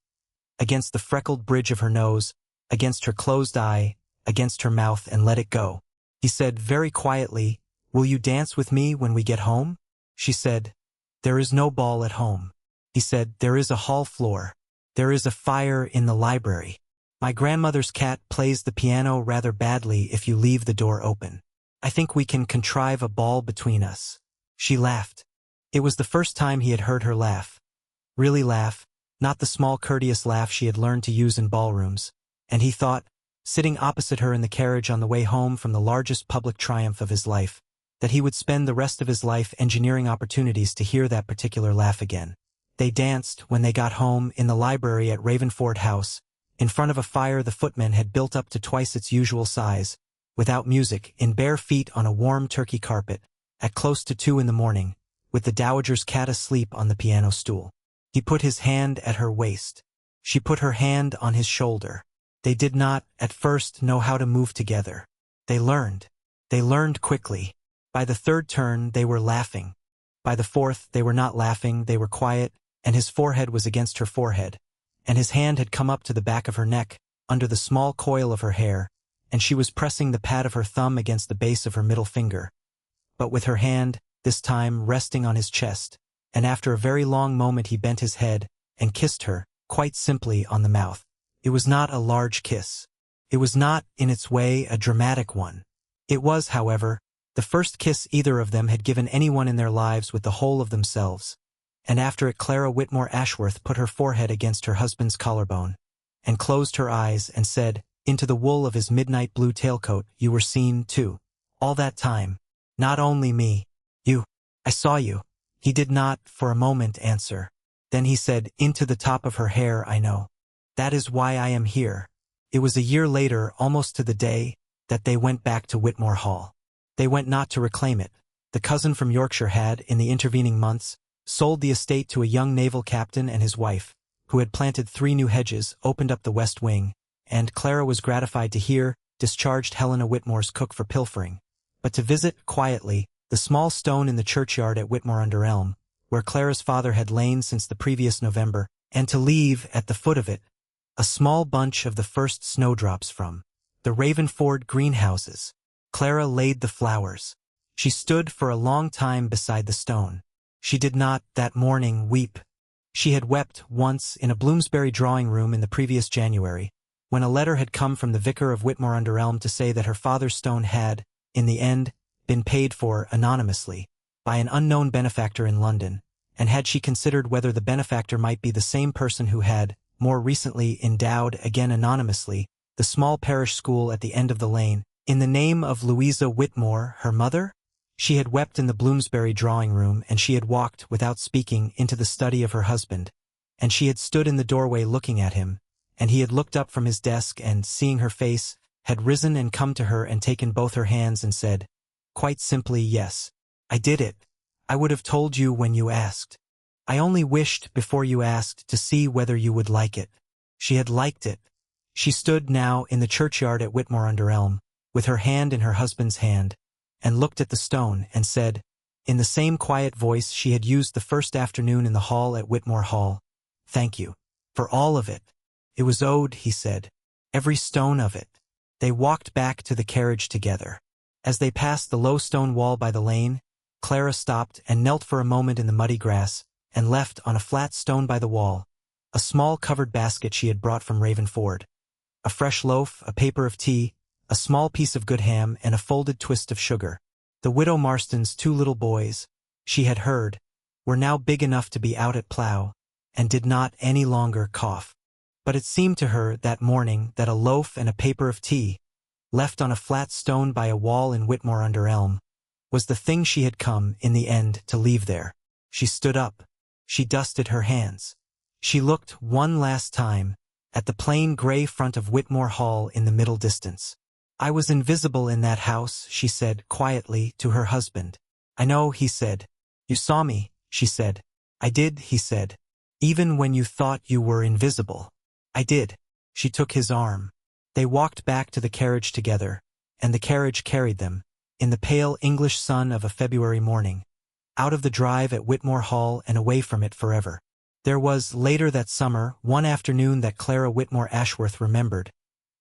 against the freckled bridge of her nose, against her closed eye, against her mouth, and let it go. He said very quietly, "Will you dance with me when we get home?" She said, "There is no ball at home." He said, "There is a hall floor. There is a fire in the library. My grandmother's cat plays the piano rather badly if you leave the door open. I think we can contrive a ball between us." She laughed. It was the first time he had heard her laugh. Really laugh, not the small courteous laugh she had learned to use in ballrooms, and he thought, sitting opposite her in the carriage on the way home from the largest public triumph of his life, that he would spend the rest of his life engineering opportunities to hear that particular laugh again. They danced, when they got home, in the library at Ravenford House, in front of a fire the footman had built up to twice its usual size, without music, in bare feet on a warm Turkey carpet, at close to 2 in the morning, with the dowager's cat asleep on the piano stool. He put his hand at her waist. She put her hand on his shoulder. They did not, at first, know how to move together. They learned. They learned quickly. By the third turn, they were laughing. By the fourth, they were not laughing, they were quiet, and his forehead was against her forehead, and his hand had come up to the back of her neck, under the small coil of her hair, and she was pressing the pad of her thumb against the base of her middle finger, but with her hand, this time, resting on his chest, and after a very long moment he bent his head, and kissed her, quite simply, on the mouth. It was not a large kiss. It was not, in its way, a dramatic one. It was, however, the first kiss either of them had given anyone in their lives with the whole of themselves, and after it Clara Whitmore Ashworth put her forehead against her husband's collarbone, and closed her eyes, and said, into the wool of his midnight blue tailcoat, "You were seen, too. All that time. Not only me. You. I saw you." He did not, for a moment, answer. Then he said, into the top of her hair, "I know. That is why I am here." It was a year later, almost to the day, that they went back to Whitmore Hall. They went not to reclaim it. The cousin from Yorkshire had, in the intervening months, sold the estate to a young naval captain and his wife, who had planted 3 new hedges, opened up the west wing, and, Clara was gratified to hear, discharged Helena Whitmore's cook for pilfering, but to visit, quietly, the small stone in the churchyard at Whitmore-under-Elm, where Clara's father had lain since the previous November, and to leave, at the foot of it, a small bunch of the first snowdrops from the Ravenford greenhouses. Clara laid the flowers. She stood for a long time beside the stone. She did not, that morning, weep. She had wept once in a Bloomsbury drawing-room in the previous January, when a letter had come from the vicar of Whitmore-under-Elm to say that her father's stone had, in the end, been paid for anonymously by an unknown benefactor in London, and had she considered whether the benefactor might be the same person who had, more recently, endowed, again anonymously, the small parish school at the end of the lane, in the name of Louisa Whitmore, her mother? She had wept in the Bloomsbury drawing-room, and she had walked, without speaking, into the study of her husband, and she had stood in the doorway looking at him, and he had looked up from his desk and, seeing her face, had risen and come to her and taken both her hands and said, quite simply, "Yes, I did it. I would have told you when you asked. I only wished, before you asked, to see whether you would like it." She had liked it. She stood now in the churchyard at Whitmore-under-Elm, with her hand in her husband's hand, and looked at the stone, and said, in the same quiet voice she had used the first afternoon in the hall at Whitmore Hall, "Thank you. For all of it. It was owed," he said. "Every stone of it." They walked back to the carriage together. As they passed the low stone wall by the lane, Clara stopped and knelt for a moment in the muddy grass, and left on a flat stone by the wall a small covered basket she had brought from Ravenford, a fresh loaf, a paper of tea, a small piece of good ham, and a folded twist of sugar. The widow Marston's 2 little boys, she had heard, were now big enough to be out at plough, and did not any longer cough. But it seemed to her that morning that a loaf and a paper of tea, left on a flat stone by a wall in Whitmore-under-Elm, was the thing she had come, in the end, to leave there. She stood up. She dusted her hands. She looked, one last time, at the plain grey front of Whitmore Hall in the middle distance. "I was invisible in that house," she said, quietly, to her husband. "I know," he said. "You saw me," she said. "I did," he said. "Even when you thought you were invisible." "I did." She took his arm. They walked back to the carriage together, and the carriage carried them, in the pale English sun of a February morning, out of the drive at Whitmore Hall and away from it forever. There was, later that summer, one afternoon that Clara Whitmore Ashworth remembered,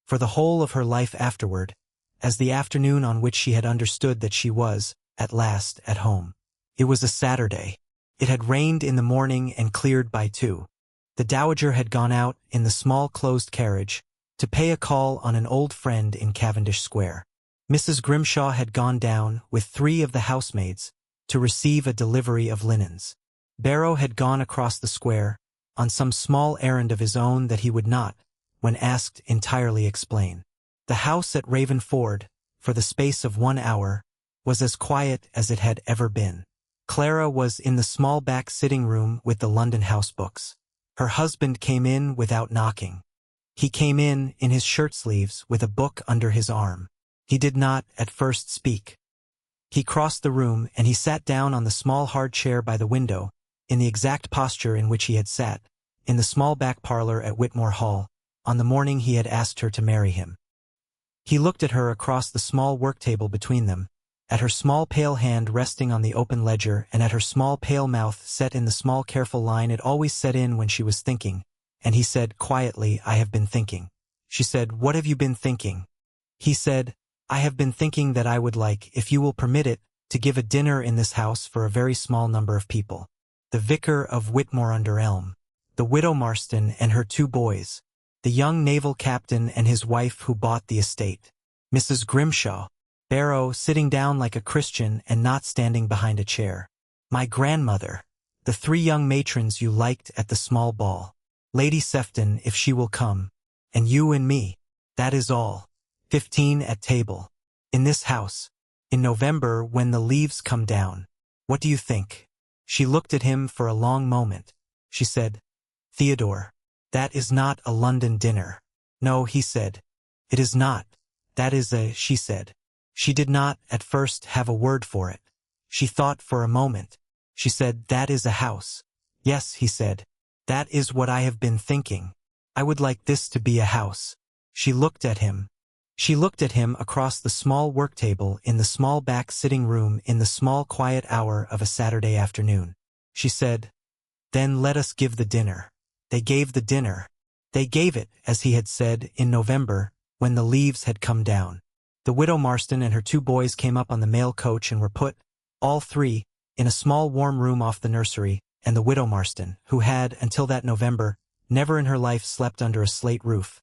for the whole of her life afterward, as the afternoon on which she had understood that she was, at last, at home. It was a Saturday. It had rained in the morning and cleared by 2. The dowager had gone out, in the small closed carriage, to pay a call on an old friend in Cavendish Square. Mrs. Grimshaw had gone down, with 3 of the housemaids, to receive a delivery of linens. Barrow had gone across the square, on some small errand of his own that he would not, when asked, entirely explain. The house at Ravenford, for the space of 1 hour, was as quiet as it had ever been. Clara was in the small back sitting-room with the London house books. Her husband came in without knocking. He came in his shirt-sleeves with a book under his arm. He did not, at first, speak. He crossed the room and he sat down on the small hard chair by the window, in the exact posture in which he had sat, in the small back parlor at Whitmore Hall, on the morning he had asked her to marry him. He looked at her across the small work-table between them, at her small pale hand resting on the open ledger and at her small pale mouth set in the small careful line it always set in when she was thinking, and he said quietly, "I have been thinking." She said, "What have you been thinking?" He said, "I have been thinking that I would like, if you will permit it, to give a dinner in this house for a very small number of people. The vicar of Whitmore-under-Elm, the widow Marston and her 2 boys, the young naval captain and his wife who bought the estate, Mrs. Grimshaw." Barrow, sitting down like a Christian and not standing behind a chair. "My grandmother, the 3 young matrons you liked at the small ball, Lady Sefton if she will come, and you and me. That is all. 15 at table. In this house. In November when the leaves come down. What do you think?" She looked at him for a long moment. She said, "Theodore, that is not a London dinner." "No," he said. "It is not. That is a," she said. She did not, at first, have a word for it. She thought for a moment. She said, "That is a house." "Yes," he said. "That is what I have been thinking. I would like this to be a house." She looked at him. She looked at him across the small work-table in the small back sitting-room in the small quiet hour of a Saturday afternoon. She said, "Then let us give the dinner." They gave the dinner. They gave it, as he had said, in November, when the leaves had come down. The widow Marston and her 2 boys came up on the mail coach and were put, all 3, in a small warm room off the nursery, and the widow Marston, who had, until that November, never in her life slept under a slate roof,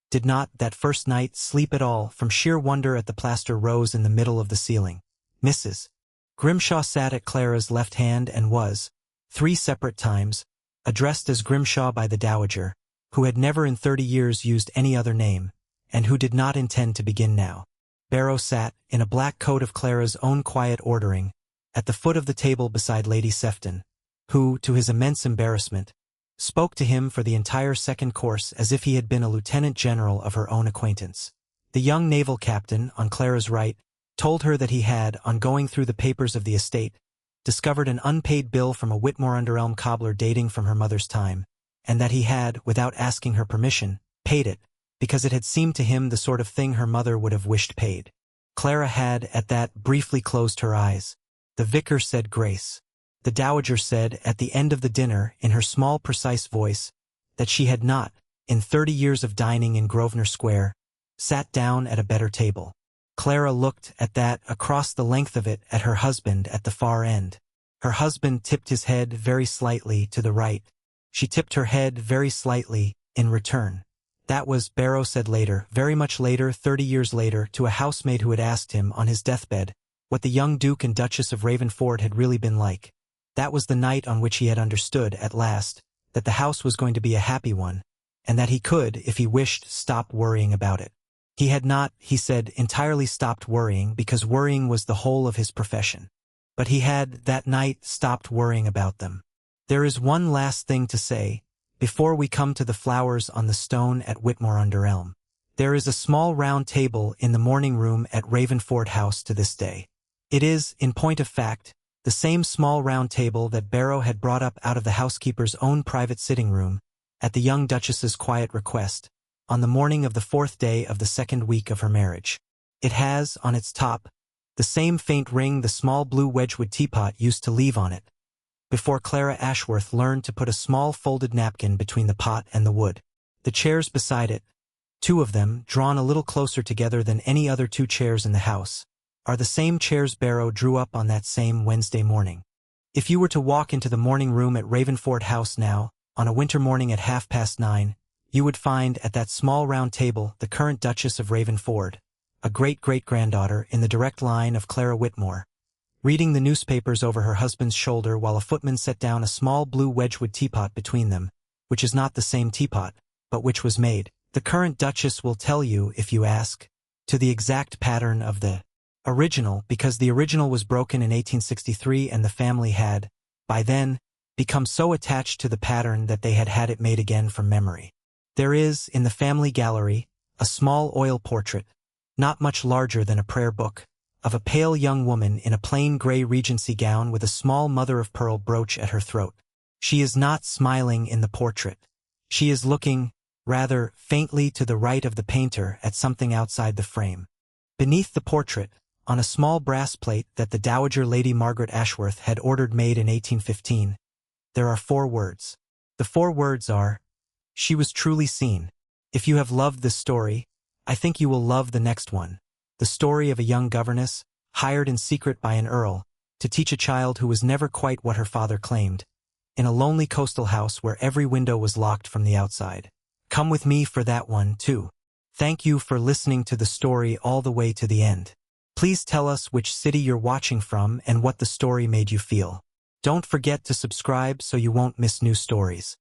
did not, that first night, sleep at all from sheer wonder at the plaster rose in the middle of the ceiling. Mrs. Grimshaw sat at Clara's left hand and was, 3 separate times, addressed as Grimshaw by the dowager, who had never in 30 years used any other name, and who did not intend to begin now. Barrow sat, in a black coat of Clara's own quiet ordering, at the foot of the table beside Lady Sefton, who, to his immense embarrassment, spoke to him for the entire second course as if he had been a lieutenant general of her own acquaintance. The young naval captain, on Clara's right, told her that he had, on going through the papers of the estate, discovered an unpaid bill from a Whitmore-under-Elm cobbler dating from her mother's time, and that he had, without asking her permission, paid it, because it had seemed to him the sort of thing her mother would have wished paid. Clara had, at that, briefly closed her eyes. The vicar said grace. The dowager said, at the end of the dinner, in her small precise voice, that she had not, in 30 years of dining in Grosvenor Square, sat down at a better table. Clara looked, at that, across the length of it, at her husband at the far end. Her husband tipped his head very slightly to the right. She tipped her head very slightly, in return. That was, Barrow said later, very much later, 30 years later, to a housemaid who had asked him, on his deathbed, what the young Duke and Duchess of Ravenford had really been like. That was the night on which he had understood, at last, that the house was going to be a happy one, and that he could, if he wished, stop worrying about it. He had not, he said, entirely stopped worrying because worrying was the whole of his profession. But he had, that night, stopped worrying about them. There is one last thing to say, before we come to the flowers on the stone at Whitmore-under-Elm. There is a small round table in the morning room at Ravenford House to this day. It is, in point of fact, the same small round table that Barrow had brought up out of the housekeeper's own private sitting room, at the young Duchess's quiet request, on the morning of the 4th day of the 2nd week of her marriage. It has, on its top, the same faint ring the small blue Wedgwood teapot used to leave on it, before Clara Ashworth learned to put a small folded napkin between the pot and the wood. The chairs beside it, two of them, drawn a little closer together than any other two chairs in the house, are the same chairs Barrow drew up on that same Wednesday morning. If you were to walk into the morning room at Ravenford House now, on a winter morning at 9:30, you would find at that small round table the current Duchess of Ravenford, a great-great-granddaughter in the direct line of Clara Whitmore, reading the newspapers over her husband's shoulder while a footman set down a small blue Wedgwood teapot between them, which is not the same teapot, but which was made, the current Duchess will tell you if you ask, to the exact pattern of the original, because the original was broken in 1863 and the family had, by then, become so attached to the pattern that they had had it made again from memory. There is, in the family gallery, a small oil portrait, not much larger than a prayer book, of a pale young woman in a plain gray Regency gown with a small mother-of-pearl brooch at her throat. She is not smiling in the portrait. She is looking, rather, faintly to the right of the painter at something outside the frame. Beneath the portrait, on a small brass plate that the Dowager Lady Margaret Ashworth had ordered made in 1815, there are 4 words. The 4 words are, "She was truly seen." If you have loved this story, I think you will love the next one, the story of a young governess, hired in secret by an earl, to teach a child who was never quite what her father claimed, in a lonely coastal house where every window was locked from the outside. Come with me for that one, too. Thank you for listening to the story all the way to the end. Please tell us which city you're watching from and what the story made you feel. Don't forget to subscribe so you won't miss new stories.